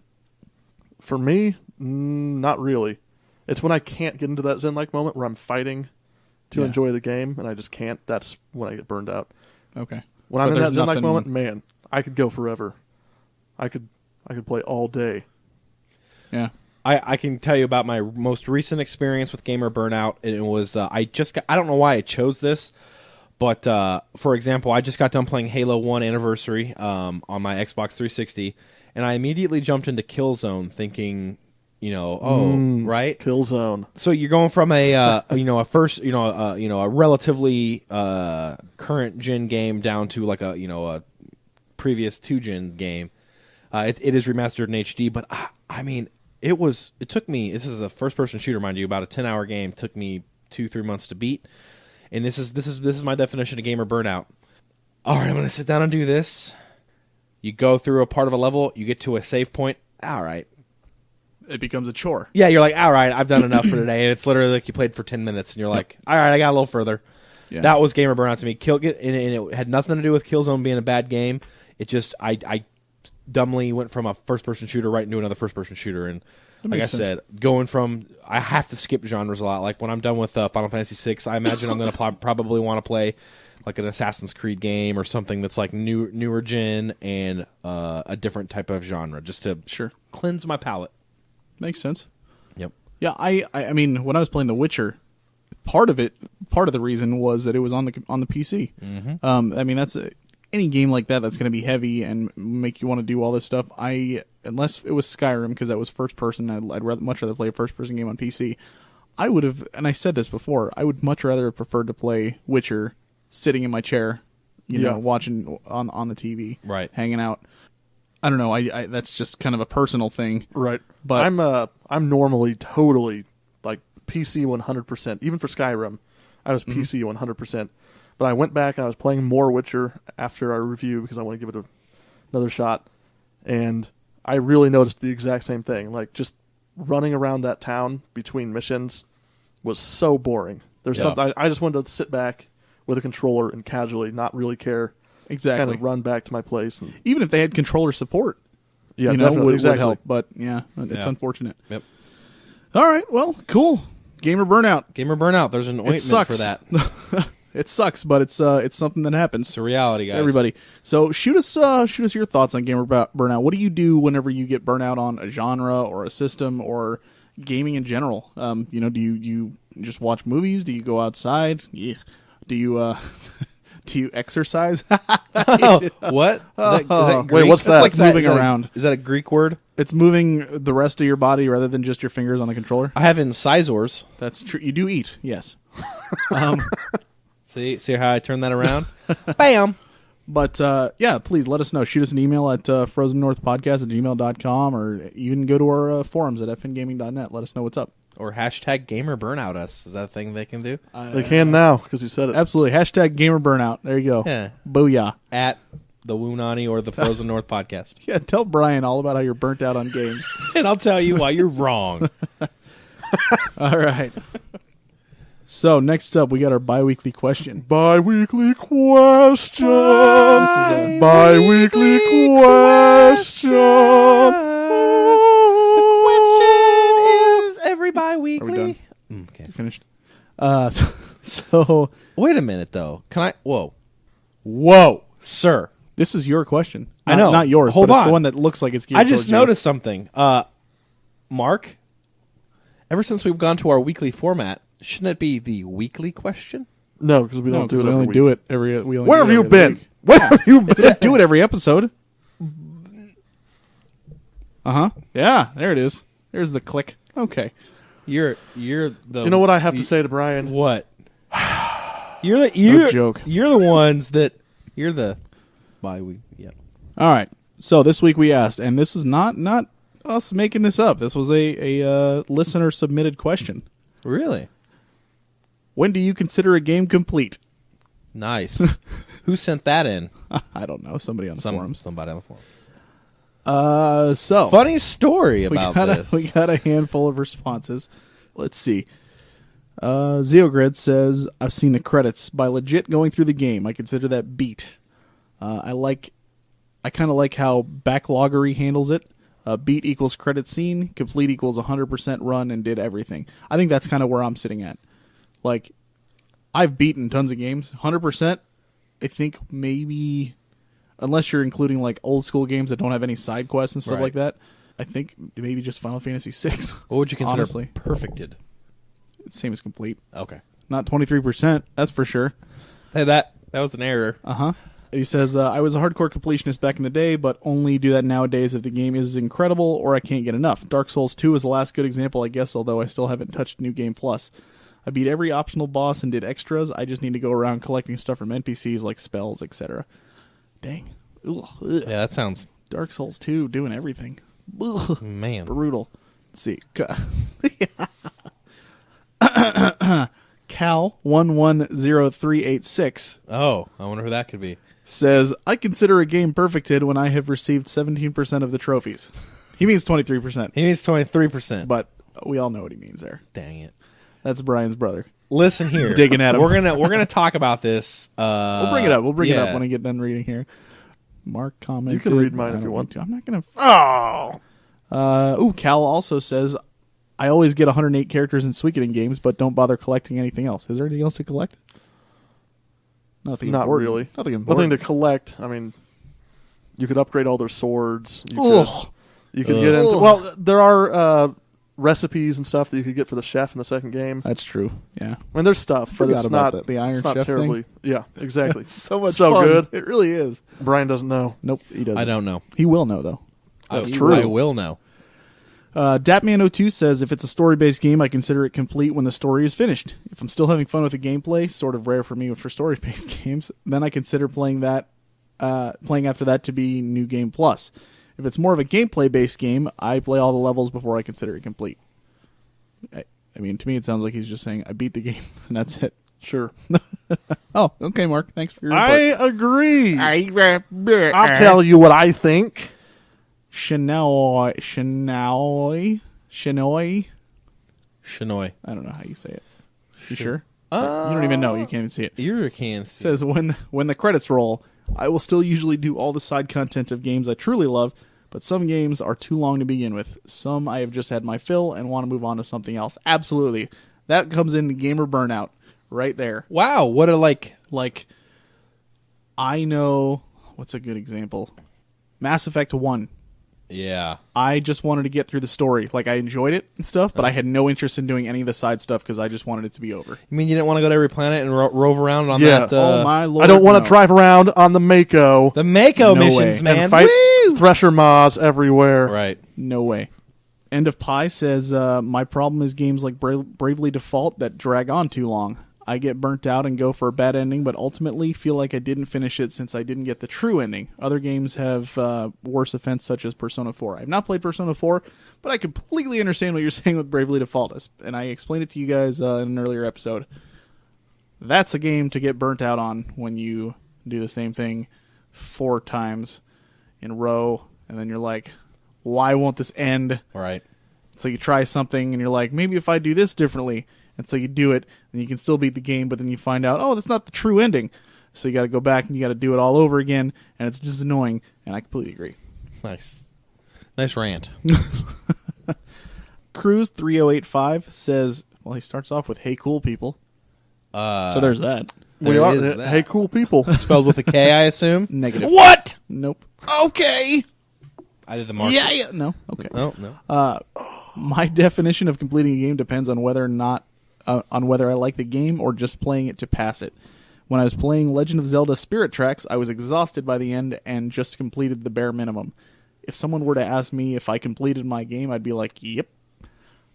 [SPEAKER 3] For me, not really. It's when I can't get into that zen-like moment where I'm fighting to enjoy the game, and I just can't. That's when I get burned out.
[SPEAKER 2] Okay.
[SPEAKER 3] When I'm in that zen-like moment, man, I could go forever. I could play all day.
[SPEAKER 2] Yeah.
[SPEAKER 1] I can tell you about my most recent experience with Gamer Burnout. And it was, I don't know why I chose this, but for example, I just got done playing Halo 1 Anniversary on my Xbox 360, and I immediately jumped into Killzone thinking, you know, right?
[SPEAKER 3] Killzone.
[SPEAKER 1] So you're going from a relatively current gen game down to like a previous 2-gen game. It is remastered in HD, but I mean, it took me, this is a first person shooter, mind you, about a 10-hour game. It took me 2-3 months to beat. And this is my definition of gamer burnout. All right, I'm going to sit down and do this. You go through a part of a level, you get to a save point. All right.
[SPEAKER 2] It becomes a chore.
[SPEAKER 1] Yeah, you're like, all right, I've done enough for today. And it's literally like you played for 10 minutes, and you're like, all right, I got a little further. Yeah. That was gamer burnout to me. And it had nothing to do with Killzone being a bad game. It just, I dumbly went from a first-person shooter right into another first-person shooter. And like I said, going from, I have to skip genres a lot. Like when I'm done with Final Fantasy VI, I imagine I'm going to probably want to play like an Assassin's Creed game or something that's like newer gen and a different type of genre, just to cleanse my palate. Makes sense. Yep.
[SPEAKER 2] Yeah, I mean, when I was playing The Witcher, part of the reason was that it was on the PC.
[SPEAKER 1] Mm-hmm.
[SPEAKER 2] I mean, that's any game like that's going to be heavy and make you want to do all this stuff. Unless it was Skyrim, because that was first person, I'd much rather play a first person game on PC. I would have, and I said this before, I would much rather have preferred to play Witcher sitting in my chair, you know, watching on the TV,
[SPEAKER 1] right,
[SPEAKER 2] hanging out. I don't know. I that's just kind of a personal thing,
[SPEAKER 3] right?
[SPEAKER 2] But
[SPEAKER 3] I'm normally totally like PC 100%. Even for Skyrim, I was PC 100%. But I went back and I was playing more Witcher after our review because I want to give it another shot, and I really noticed the exact same thing. Like just running around that town between missions was so boring. There's something I just wanted to sit back with a controller and casually not really care.
[SPEAKER 2] Exactly.
[SPEAKER 3] Kind of run back to my place. And,
[SPEAKER 2] Even if they had controller support,
[SPEAKER 3] yeah,
[SPEAKER 2] definitely would
[SPEAKER 3] exactly.
[SPEAKER 2] help. But yeah, it's unfortunate.
[SPEAKER 1] Yep.
[SPEAKER 2] All right, well, cool. Gamer burnout.
[SPEAKER 1] Gamer burnout. There's an
[SPEAKER 2] It
[SPEAKER 1] ointment
[SPEAKER 2] sucks
[SPEAKER 1] for that.
[SPEAKER 2] It sucks, but it's something that happens.
[SPEAKER 1] It's a reality, guys.
[SPEAKER 2] To everybody. So shoot us your thoughts on gamer burnout. What do you do whenever you get burnout on a genre or a system or gaming in general? Do you just watch movies? Do you go outside? Yeah. Do you do you exercise?
[SPEAKER 1] What? Is that
[SPEAKER 3] Wait,
[SPEAKER 1] Greek?
[SPEAKER 3] what's that?
[SPEAKER 2] It's like moving around.
[SPEAKER 1] Is that a Greek word?
[SPEAKER 2] It's moving the rest of your body rather than just your fingers on the controller.
[SPEAKER 1] I have incisors.
[SPEAKER 2] That's true. You do eat, yes.
[SPEAKER 1] See how I turn that around? Bam!
[SPEAKER 2] But, yeah, please let us know. Shoot us an email at frozennorthpodcast@gmail.com or even go to our forums at fngaming.net. Let us know what's up.
[SPEAKER 1] Or hashtag gamer burnout us. Is that a thing they can do?
[SPEAKER 3] They can now because you said it.
[SPEAKER 2] Absolutely. Hashtag gamer burnout. There you go.
[SPEAKER 1] Yeah.
[SPEAKER 2] Booyah.
[SPEAKER 1] At the Woonani or the Frozen North podcast.
[SPEAKER 2] Yeah, tell Brian all about how you're burnt out on games.
[SPEAKER 1] And I'll tell you why you're wrong.
[SPEAKER 2] All right. So, next up, we got our bi-weekly question.
[SPEAKER 3] Bi-weekly question.
[SPEAKER 2] This is a
[SPEAKER 3] Bi-weekly question.
[SPEAKER 1] Every bi-weekly.
[SPEAKER 2] Are we done?
[SPEAKER 1] Okay.
[SPEAKER 2] finished. So,
[SPEAKER 1] Wait a minute, though. Can I? Whoa, sir.
[SPEAKER 2] this is your question.
[SPEAKER 1] I know.
[SPEAKER 2] Not yours,
[SPEAKER 1] Hold
[SPEAKER 2] but it's
[SPEAKER 1] on.
[SPEAKER 2] the one that looks like it's geared
[SPEAKER 1] I just
[SPEAKER 2] towards you.
[SPEAKER 1] noticed something. Mark, ever since we've gone to our weekly format, shouldn't it be the weekly question?
[SPEAKER 3] No, because we
[SPEAKER 2] No,
[SPEAKER 3] don't do
[SPEAKER 2] 'cause
[SPEAKER 3] it
[SPEAKER 2] we
[SPEAKER 3] every
[SPEAKER 2] only
[SPEAKER 3] week.
[SPEAKER 2] do it every. We only
[SPEAKER 3] Where
[SPEAKER 2] do
[SPEAKER 3] have
[SPEAKER 2] it
[SPEAKER 3] you
[SPEAKER 2] every other
[SPEAKER 3] been?
[SPEAKER 2] week.
[SPEAKER 3] Where have you
[SPEAKER 2] It
[SPEAKER 3] been?
[SPEAKER 2] said do it every episode. Yeah, there it is. There's the click. Okay.
[SPEAKER 1] You're the.
[SPEAKER 3] You know what I have to say to Brian?
[SPEAKER 1] What? You're
[SPEAKER 2] joke.
[SPEAKER 1] You're the ones that. You're the bi-week. Yep.
[SPEAKER 2] All right. So this week we asked, and this is not us making this up. This was a listener submitted question.
[SPEAKER 1] Really
[SPEAKER 2] When do you consider a game complete?
[SPEAKER 1] nice. Who sent that in?
[SPEAKER 2] I don't know. Somebody on the forums.
[SPEAKER 1] Somebody on the forum.
[SPEAKER 2] So
[SPEAKER 1] Funny story about this.
[SPEAKER 2] we got a handful of responses. Let's see. Zeogrid says, I've seen the credits. By legit going through the game, I consider that beat. I kind of like how backloggery handles it. Beat equals credit scene. Complete equals 100% run and did everything. I think that's kind of where I'm sitting at. Like, I've beaten tons of games. 100%, I think maybe, unless you're including like old school games that don't have any side quests and stuff
[SPEAKER 1] Right.
[SPEAKER 2] like that, I think maybe just Final Fantasy VI.
[SPEAKER 1] What would you consider
[SPEAKER 2] Honestly.
[SPEAKER 1] perfected?
[SPEAKER 2] Same as complete.
[SPEAKER 1] Okay.
[SPEAKER 2] Not 23%, that's for sure.
[SPEAKER 1] Hey, that was an error.
[SPEAKER 2] He says, I was a hardcore completionist back in the day, but only do that nowadays if the game is incredible or I can't get enough. Dark Souls 2 is the last good example, I guess, although I still haven't touched New Game Plus. I beat every optional boss and did extras. I just need to go around collecting stuff from NPCs like spells, etc. Dang. Ugh.
[SPEAKER 1] Yeah, that sounds
[SPEAKER 2] Dark Souls 2 doing everything. Ugh.
[SPEAKER 1] man.
[SPEAKER 2] Brutal. Let's see. Cal110386
[SPEAKER 1] Oh, I wonder who that could be.
[SPEAKER 2] says, I consider a game perfected when I have received 17% of the trophies. He means 23%,
[SPEAKER 1] He means 23%.
[SPEAKER 2] but we all know what he means there.
[SPEAKER 1] Dang it.
[SPEAKER 2] That's Brian's brother.
[SPEAKER 1] Listen here.
[SPEAKER 2] Digging at him.
[SPEAKER 1] We're gonna talk about this.
[SPEAKER 2] We'll bring it up. We'll bring it
[SPEAKER 1] yeah.
[SPEAKER 2] up when I get done reading here. Mark commented.
[SPEAKER 3] You can read mine
[SPEAKER 2] I
[SPEAKER 3] if you
[SPEAKER 2] don't
[SPEAKER 3] want.
[SPEAKER 2] need to. I'm not going to.
[SPEAKER 3] Oh,
[SPEAKER 2] Cal also says, I always get 108 characters in Suikoden games, but don't bother collecting anything else. Is there anything else to collect? Nothing
[SPEAKER 3] not
[SPEAKER 2] important.
[SPEAKER 3] really.
[SPEAKER 2] Nothing important.
[SPEAKER 3] Nothing to collect. I mean, you could upgrade all their swords.
[SPEAKER 2] Ugh.
[SPEAKER 3] You could get into. Well, there are recipes and stuff that you could get for the chef in the second game.
[SPEAKER 2] That's true. Yeah.
[SPEAKER 3] I mean, there's stuff, but
[SPEAKER 2] Forgot
[SPEAKER 3] it's
[SPEAKER 2] about
[SPEAKER 3] not
[SPEAKER 2] the Iron
[SPEAKER 3] it's not
[SPEAKER 2] Chef
[SPEAKER 3] terribly.
[SPEAKER 2] thing.
[SPEAKER 3] Yeah, exactly.
[SPEAKER 2] It's so much
[SPEAKER 3] so
[SPEAKER 2] fun.
[SPEAKER 3] good.
[SPEAKER 2] It really is.
[SPEAKER 3] Brian doesn't know.
[SPEAKER 2] Nope, he doesn't.
[SPEAKER 1] I don't know.
[SPEAKER 2] He will know, though.
[SPEAKER 3] That's
[SPEAKER 1] I-
[SPEAKER 3] true.
[SPEAKER 1] I will know.
[SPEAKER 2] Datman02 says, if it's a story-based game, I consider it complete when the story is finished. If I'm still having fun with the gameplay, sort of rare for me for story-based games, then I consider playing after that to be New Game Plus. If it's more of a gameplay-based game, I play all the levels before I consider it complete. I mean, to me, it sounds like he's just saying, I beat the game, and that's it.
[SPEAKER 3] Sure.
[SPEAKER 2] Oh, okay, Mark. Thanks for your
[SPEAKER 3] I
[SPEAKER 2] input.
[SPEAKER 3] agree. I'll tell you what I think.
[SPEAKER 2] Shinoy.
[SPEAKER 1] Shinoy.
[SPEAKER 2] I don't know how you say it. You sure? You don't even know. You can't even see it.
[SPEAKER 1] You can't
[SPEAKER 2] It
[SPEAKER 1] see.
[SPEAKER 2] says, when the credits roll, I will still usually do all the side content of games I truly love, but some games are too long to begin with. Some I have just had my fill and want to move on to something else. Absolutely. That comes into gamer burnout right there.
[SPEAKER 1] Wow, what a like.
[SPEAKER 2] Like, I know, what's a good example? Mass Effect 1.
[SPEAKER 1] Yeah.
[SPEAKER 2] I just wanted to get through the story. Like, I enjoyed it and stuff, but I had no interest in doing any of the side stuff because I just wanted it to be over.
[SPEAKER 1] You mean you didn't want to go to every planet and rove around on
[SPEAKER 3] Yeah.
[SPEAKER 1] that?
[SPEAKER 2] Oh, my Lord.
[SPEAKER 3] I don't want to
[SPEAKER 2] no.
[SPEAKER 3] drive around on the Mako
[SPEAKER 1] The Mako
[SPEAKER 2] No
[SPEAKER 1] missions,
[SPEAKER 2] way.
[SPEAKER 1] man.
[SPEAKER 3] and fight
[SPEAKER 1] Woo!
[SPEAKER 3] Thresher Maws everywhere.
[SPEAKER 1] Right.
[SPEAKER 2] No way. End of Pie says, my problem is games like Bravely Default that drag on too long. I get burnt out and go for a bad ending, but ultimately feel like I didn't finish it since I didn't get the true ending. Other games have worse offense, such as Persona 4. I've not played Persona 4, but I completely understand what you're saying with Bravely Default, and I explained it to you guys in an earlier episode. That's a game to get burnt out on when you do the same thing 4 times in a row, and then you're like, why won't this end?
[SPEAKER 1] Right.
[SPEAKER 2] So you try something, and you're like, maybe if I do this differently. And so you do it, and you can still beat the game, but then you find out, oh, that's not the true ending. So you got to go back, and you got to do it all over again, and it's just annoying, and I completely agree.
[SPEAKER 1] Nice. Nice rant.
[SPEAKER 2] Cruise3085 says, well, he starts off with, hey, cool people. So there's that.
[SPEAKER 3] We
[SPEAKER 1] There
[SPEAKER 3] are.
[SPEAKER 1] is that.
[SPEAKER 3] Hey, cool people.
[SPEAKER 1] Spelled with a K, I assume?
[SPEAKER 2] Negative.
[SPEAKER 1] What?
[SPEAKER 2] Nope. Okay.
[SPEAKER 1] I did the mark.
[SPEAKER 2] Yeah. No. Okay.
[SPEAKER 1] Oh, no.
[SPEAKER 2] My definition of completing a game depends on whether I like the game or just playing it to pass it. When I was playing Legend of Zelda Spirit Tracks, I was exhausted by the end and just completed the bare minimum. If someone were to ask me if I completed my game, I'd be like, "Yep."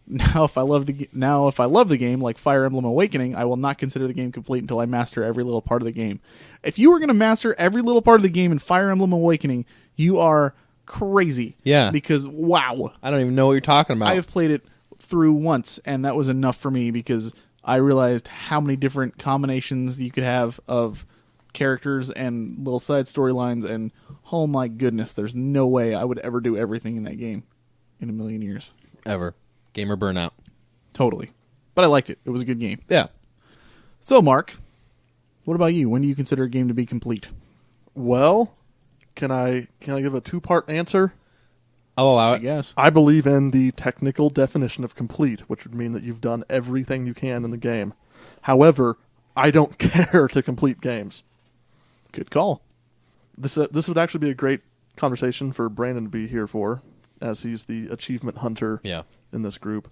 [SPEAKER 2] Now, if I love the game, like Fire Emblem Awakening, I will not consider the game complete until I master every little part of the game. If you were going to master every little part of the game in Fire Emblem Awakening, you are crazy.
[SPEAKER 1] Yeah.
[SPEAKER 2] Because wow.
[SPEAKER 1] I don't even know what you're talking about.
[SPEAKER 2] I have played it through once, and that was enough for me because I realized how many different combinations you could have of characters and little side storylines, and oh my goodness, there's no way I would ever do everything in that game in a million years.
[SPEAKER 1] Ever. Gamer burnout.
[SPEAKER 2] Totally. But I liked it. It was a good game.
[SPEAKER 1] Yeah.
[SPEAKER 2] So, Mark, what about you? When do you consider a game to be complete?
[SPEAKER 3] Well, can I give a 2-part answer?
[SPEAKER 1] I'll allow
[SPEAKER 2] I
[SPEAKER 1] it.
[SPEAKER 2] guess.
[SPEAKER 3] I believe in the technical definition of complete, which would mean that you've done everything you can in the game. However, I don't care to complete games.
[SPEAKER 2] Good call.
[SPEAKER 3] This would actually be a great conversation for Brandon to be here for, as he's the achievement hunter
[SPEAKER 1] Yeah.
[SPEAKER 3] in this group.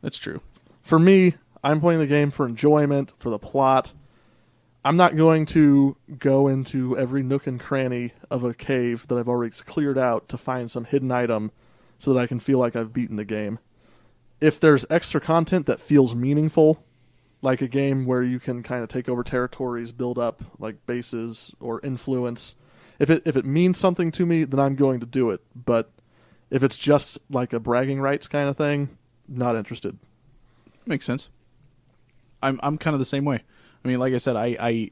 [SPEAKER 2] That's true.
[SPEAKER 3] For me, I'm playing the game for enjoyment, for the plot. I'm not going to go into every nook and cranny of a cave that I've already cleared out to find some hidden item so that I can feel like I've beaten the game. If there's extra content that feels meaningful, like a game where you can kind of take over territories, build up like bases or influence, if it means something to me, then I'm going to do it. But if it's just like a bragging rights kind of thing, not interested.
[SPEAKER 2] Makes sense. I'm kind of the same way. I mean, like I said, I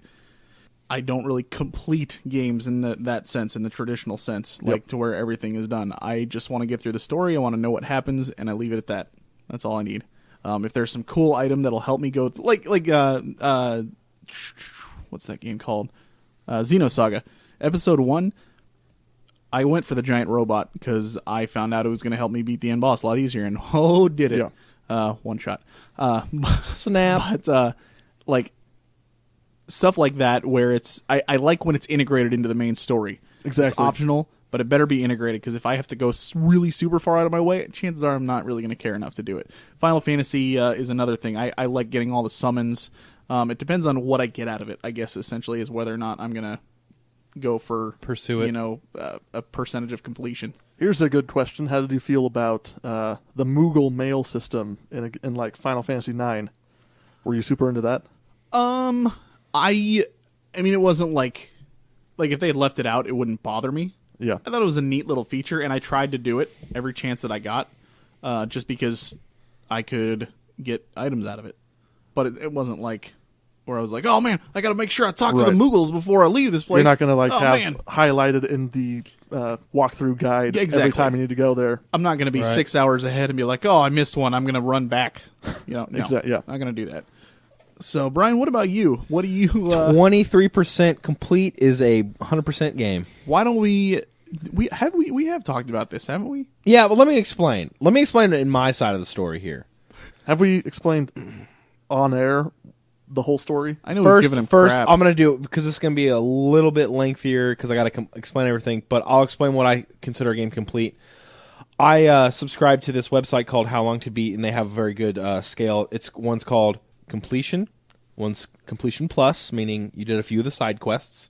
[SPEAKER 2] don't really complete games in that sense, in the traditional sense, like to where everything is done. I just want to get through the story. I want to know what happens, and I leave it at that. That's all I need. If there's some cool item that'll help me go, what's that game called? Xenosaga. Episode 1, I went for the giant robot because I found out it was going to help me beat the end boss a lot easier, and oh, did it.
[SPEAKER 3] Yeah.
[SPEAKER 2] One shot.
[SPEAKER 1] Snap.
[SPEAKER 2] But, like, stuff like that where it's I like when it's integrated into the main story.
[SPEAKER 3] Exactly.
[SPEAKER 2] It's optional, but it better be integrated because if I have to go really super far out of my way, chances are I'm not really going to care enough to do it. Final Fantasy is another thing. I like getting all the summons. It depends on what I get out of it, I guess, essentially, is whether or not I'm going to go for
[SPEAKER 1] Pursue it.
[SPEAKER 2] a percentage of completion.
[SPEAKER 3] Here's a good question. How did you feel about the Moogle mail system in like Final Fantasy IX? Were you super into that?
[SPEAKER 2] I mean, it wasn't like if they had left it out, it wouldn't bother me.
[SPEAKER 3] Yeah.
[SPEAKER 2] I thought it was a neat little feature, and I tried to do it every chance that I got, just because I could get items out of it. But it wasn't like where I was like, oh man, I got to make sure I talk to the
[SPEAKER 3] Right.
[SPEAKER 2] Moogles before I leave this place.
[SPEAKER 3] You're not going to have
[SPEAKER 2] man.
[SPEAKER 3] highlighted in the walkthrough guide
[SPEAKER 2] Yeah, exactly.
[SPEAKER 3] every time you need to go there.
[SPEAKER 2] I'm not going to be
[SPEAKER 1] Right.
[SPEAKER 2] 6 hours ahead and be like, oh, I missed one. I'm going to run back. No,
[SPEAKER 3] Yeah.
[SPEAKER 2] not going to do that. So, Brian, what about you? What do you...
[SPEAKER 1] 23% complete is a 100% game.
[SPEAKER 2] why don't we have talked about this, haven't we?
[SPEAKER 1] Yeah, but let me explain. Let me explain it in my side of the story here.
[SPEAKER 3] Have we explained on air the whole story?
[SPEAKER 2] I know we've given him crap.
[SPEAKER 1] I'm going to do it because this is going to be a little bit lengthier because I got to explain everything, but I'll explain what I consider a game complete. I subscribe to this website called How Long to Beat, and they have a very good scale. One's called Completion, one's Completion Plus, meaning you did a few of the side quests.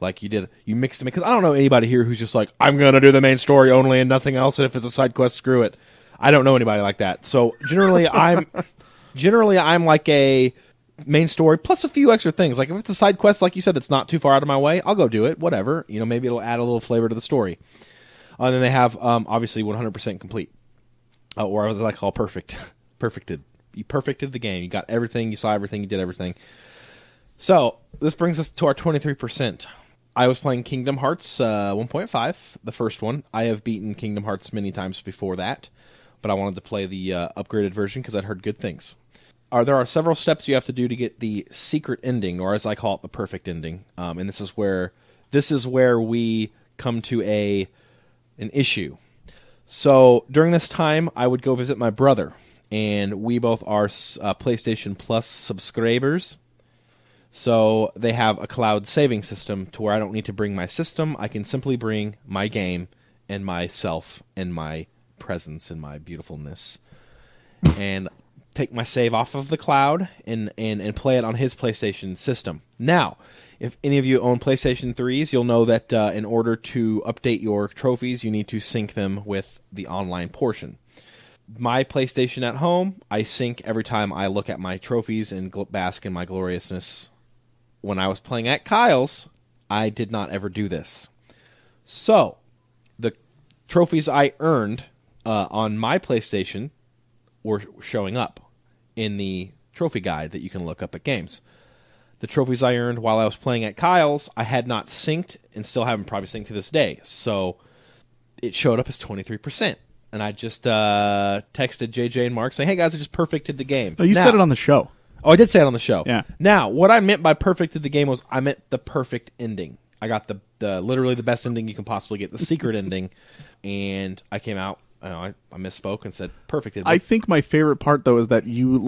[SPEAKER 1] Like you mixed them, because I don't know anybody here who's just like, I'm going to do the main story only and nothing else, and if it's a side quest, screw it. I don't know anybody like that. So generally I'm like a main story plus a few extra things. Like if it's a side quest, like you said, that's not too far out of my way, I'll go do it, whatever. Maybe it'll add a little flavor to the story. And then they have, obviously, 100% complete, or as I call perfected. You perfected the game. You got everything. You saw everything. You did everything. So this brings us to our 23%. I was playing Kingdom Hearts 1.5, the first one. I have beaten Kingdom Hearts many times before that, but I wanted to play the upgraded version because I'd heard good things. There are several steps you have to do to get the secret ending, or as I call it, the perfect ending. And this is where we come to an issue. So during this time, I would go visit my brother, and we both are PlayStation Plus subscribers. So they have a cloud saving system to where I don't need to bring my system. I can simply bring my game and myself and my presence and my beautifulness and take my save off of the cloud and play it on his PlayStation system. Now, if any of you own PlayStation 3s, you'll know that in order to update your trophies, you need to sync them with the online portion. My PlayStation at home, I sync every time I look at my trophies and bask in my gloriousness. When I was playing at Kyle's, I did not ever do this. So, the trophies I earned on my PlayStation were showing up in the trophy guide that you can look up at games. The trophies I earned while I was playing at Kyle's, I had not synced and still haven't probably synced to this day. So it showed up as 23%. And I just texted JJ and Mark saying, hey guys, I just perfected the game.
[SPEAKER 2] Oh, you said it on the show.
[SPEAKER 1] Oh, I did say it on the show.
[SPEAKER 2] Yeah.
[SPEAKER 1] Now, what I meant by perfected the game was I meant the perfect ending. I got the literally the best ending you can possibly get, the secret ending. And I came out, I misspoke and said perfected.
[SPEAKER 2] I think my favorite part, though, is that you,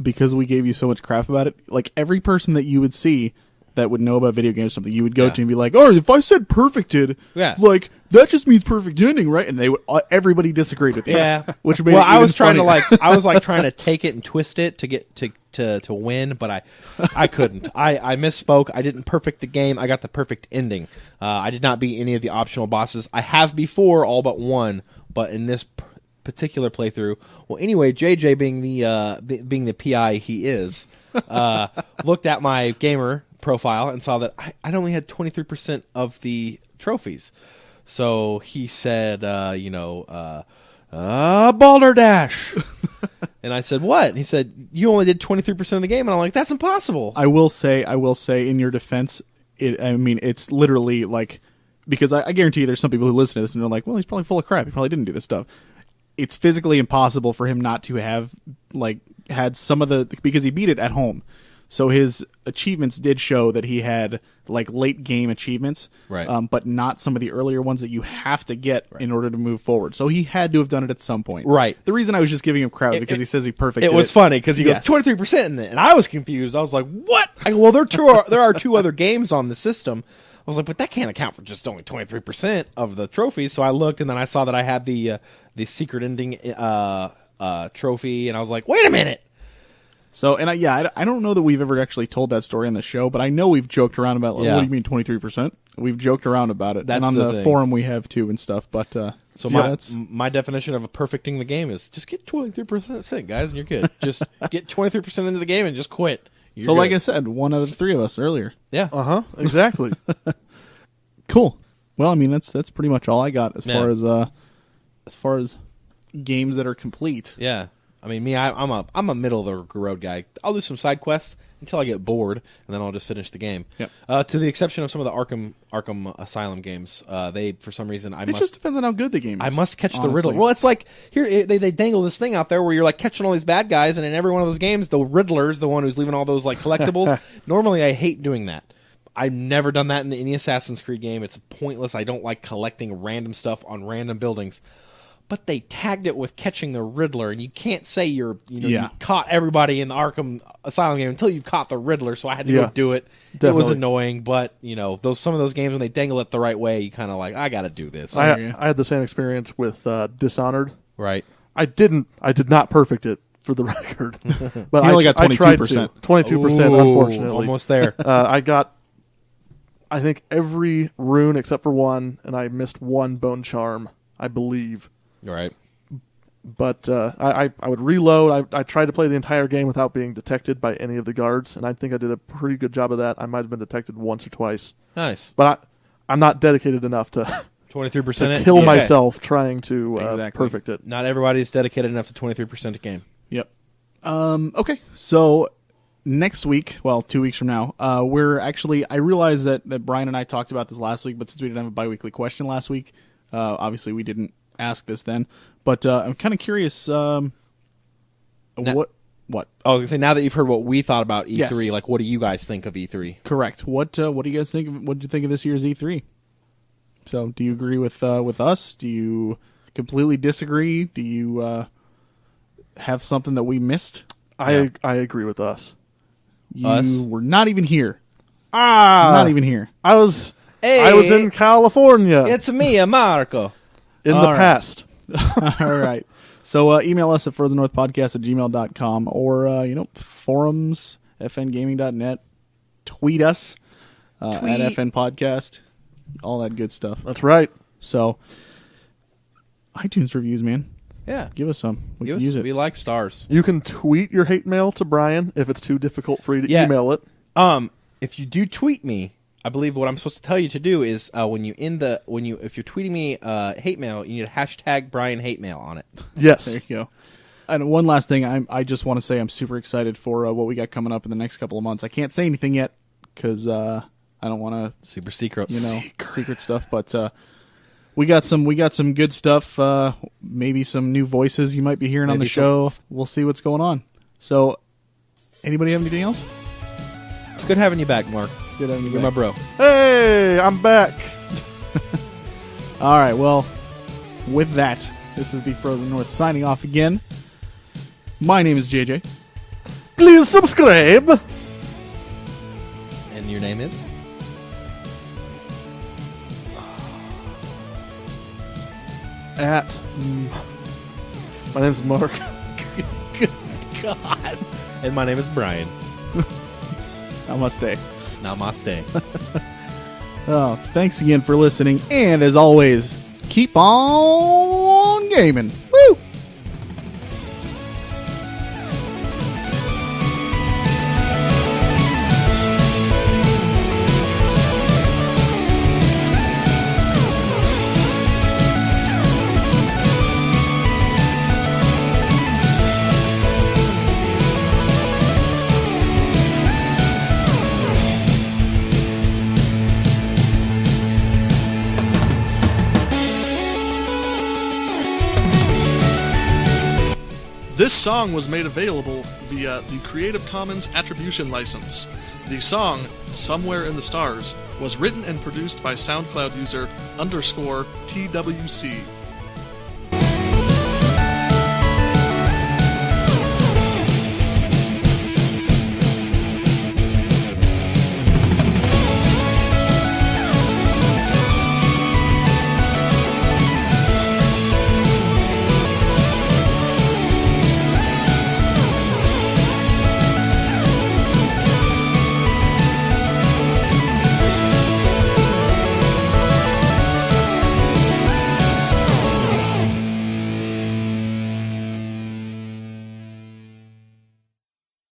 [SPEAKER 2] because we gave you so much crap about it, every person that you would see that would know about video games or something, you would go to and be like, oh, if I said perfected, that just means perfect ending, right? And they would everybody disagreed with you.
[SPEAKER 1] Yeah.
[SPEAKER 2] Which made
[SPEAKER 1] I was
[SPEAKER 2] trying
[SPEAKER 1] to trying to take it and twist it to get to win, but I couldn't. I misspoke. I didn't perfect the game. I got the perfect ending. I did not beat any of the optional bosses. I have before, all but one, but in this particular playthrough. Well, anyway, JJ being the PI he is, looked at my gamer profile and saw that I'd only had 23% of the trophies. So he said, Balderdash. And I said, what? And he said, you only did 23% of the game. And I'm like, that's impossible.
[SPEAKER 2] I will say in your defense, it's literally because I guarantee you there's some people who listen to this and they're like, well, he's probably full of crap. He probably didn't do this stuff. It's physically impossible for him not to have had some of because he beat it at home. So his achievements did show that he had late game achievements,
[SPEAKER 1] right?
[SPEAKER 2] But not some of the earlier ones that you have to get in order to move forward. So he had to have done it at some point,
[SPEAKER 1] right?
[SPEAKER 2] The reason I was just giving him crap because he says he perfected it.
[SPEAKER 1] It was funny because he goes 23% in it, and I was confused. I was like, "What?" Well, there are two other games on the system. I was like, "But that can't account for just only 23% of the trophies." So I looked, and then I saw that I had the secret ending trophy, and I was like, "Wait a minute."
[SPEAKER 2] So, and I don't know that we've ever actually told that story on the show, but I know we've joked around about, what do you mean 23%? We've joked around about it.
[SPEAKER 1] That's
[SPEAKER 2] and on the
[SPEAKER 1] thing.
[SPEAKER 2] forum we have too and stuff, but,
[SPEAKER 1] my definition of perfecting the game is just get 23%, guys, and you're good. Just get 23% into the game and just quit. You're good.
[SPEAKER 2] Like I said, one out of the three of us earlier.
[SPEAKER 1] Yeah.
[SPEAKER 3] Exactly.
[SPEAKER 2] Cool. Well, that's pretty much all I got as far as games that are complete.
[SPEAKER 1] Yeah. I mean, I'm a middle of the road guy. I'll do some side quests until I get bored, and then I'll just finish the game.
[SPEAKER 2] Yep.
[SPEAKER 1] To the exception of some of the Arkham Asylum games, they for some reason
[SPEAKER 2] It just depends on how good the game is.
[SPEAKER 1] I must catch the
[SPEAKER 2] honestly.
[SPEAKER 1] Riddler. Well, it's like here they dangle this thing out there where you're like catching all these bad guys, and in every one of those games, the Riddler's the one who's leaving all those like collectibles. Normally, I hate doing that. I've never done that in any Assassin's Creed game. It's pointless. I don't like collecting random stuff on random buildings. But they tagged it with catching the Riddler, and you can't say you caught everybody in the Arkham Asylum game until you've caught the Riddler. So I had to go do it.
[SPEAKER 3] Definitely.
[SPEAKER 1] It was annoying, but some of those games when they dangle it the right way, you kind of like, I got to do this.
[SPEAKER 3] I had the same experience with Dishonored.
[SPEAKER 1] Right.
[SPEAKER 3] I did not perfect it for the record, but
[SPEAKER 2] You only got
[SPEAKER 3] I tried to.
[SPEAKER 2] 22%.
[SPEAKER 3] 22%, unfortunately,
[SPEAKER 1] Almost there.
[SPEAKER 3] I got, I think, every rune except for one, and I missed one bone charm, I believe.
[SPEAKER 1] Right.
[SPEAKER 3] But I would reload. I tried to play the entire game without being detected by any of the guards, and I think I did a pretty good job of that. I might have been detected once or twice.
[SPEAKER 1] Nice.
[SPEAKER 3] But I'm not dedicated enough to
[SPEAKER 1] 23%
[SPEAKER 3] kill myself trying to perfect it.
[SPEAKER 1] Not everybody's dedicated enough to 23% a game.
[SPEAKER 2] Yep. Okay. So next week, well, 2 weeks from now, we're actually. I realized that Brian and I talked about this last week, but since we didn't have a biweekly question last week, obviously we didn't ask this then. But I'm kind of curious. What?
[SPEAKER 1] I was gonna say, now that you've heard what we thought about E3,
[SPEAKER 2] Yes.
[SPEAKER 1] like, what do you guys think of E3?
[SPEAKER 2] Correct. What do you guys think? What did you think of this year's E3? So, do you agree with us? Do you completely disagree? Do you have something that we missed?
[SPEAKER 3] I agree with us.
[SPEAKER 2] You were not even here.
[SPEAKER 3] Not
[SPEAKER 2] even here.
[SPEAKER 3] I was
[SPEAKER 1] Hey,
[SPEAKER 3] in California.
[SPEAKER 1] It's me, Marco.
[SPEAKER 3] in
[SPEAKER 2] All
[SPEAKER 3] the
[SPEAKER 2] right.
[SPEAKER 3] past.
[SPEAKER 2] All right. So email us at frozennorthpodcast@gmail.com or, forums, fngaming.net. Tweet us at FN Podcast. All that good stuff.
[SPEAKER 3] That's right.
[SPEAKER 2] So, iTunes reviews, man.
[SPEAKER 1] Yeah.
[SPEAKER 2] Give us some. We can use it.
[SPEAKER 1] We like stars.
[SPEAKER 3] You can tweet your hate mail to Brian if it's too difficult for you to email it.
[SPEAKER 1] If you do tweet me, I believe what I'm supposed to tell you to do is if you're tweeting me hate mail, you need to hashtag Brian hate mail on it.
[SPEAKER 3] Yes.
[SPEAKER 2] There you go. And one last thing, I just want to say I'm super excited for what we got coming up in the next couple of months. I can't say anything yet because I don't want to
[SPEAKER 1] Super secret.
[SPEAKER 2] secret stuff. But we got some good stuff. Maybe some new voices you might be hearing on the show. We'll see what's going on. So, anybody have anything else?
[SPEAKER 1] It's good having you back, Mark.
[SPEAKER 2] Good having you
[SPEAKER 1] You're
[SPEAKER 2] back.
[SPEAKER 1] my bro.
[SPEAKER 3] Hey, I'm back.
[SPEAKER 2] All right. Well, with that, this is the Frozen North signing off again. My name is JJ.
[SPEAKER 3] Please subscribe.
[SPEAKER 1] And your name is?
[SPEAKER 3] My name's Mark.
[SPEAKER 1] God. And my name is Brian.
[SPEAKER 2] Namaste.
[SPEAKER 1] Namaste.
[SPEAKER 2] Oh, thanks again for listening, and as always, keep on gaming. Woo!
[SPEAKER 4] This song was made available via the Creative Commons Attribution License. The song, Somewhere in the Stars, was written and produced by SoundCloud user _TWC.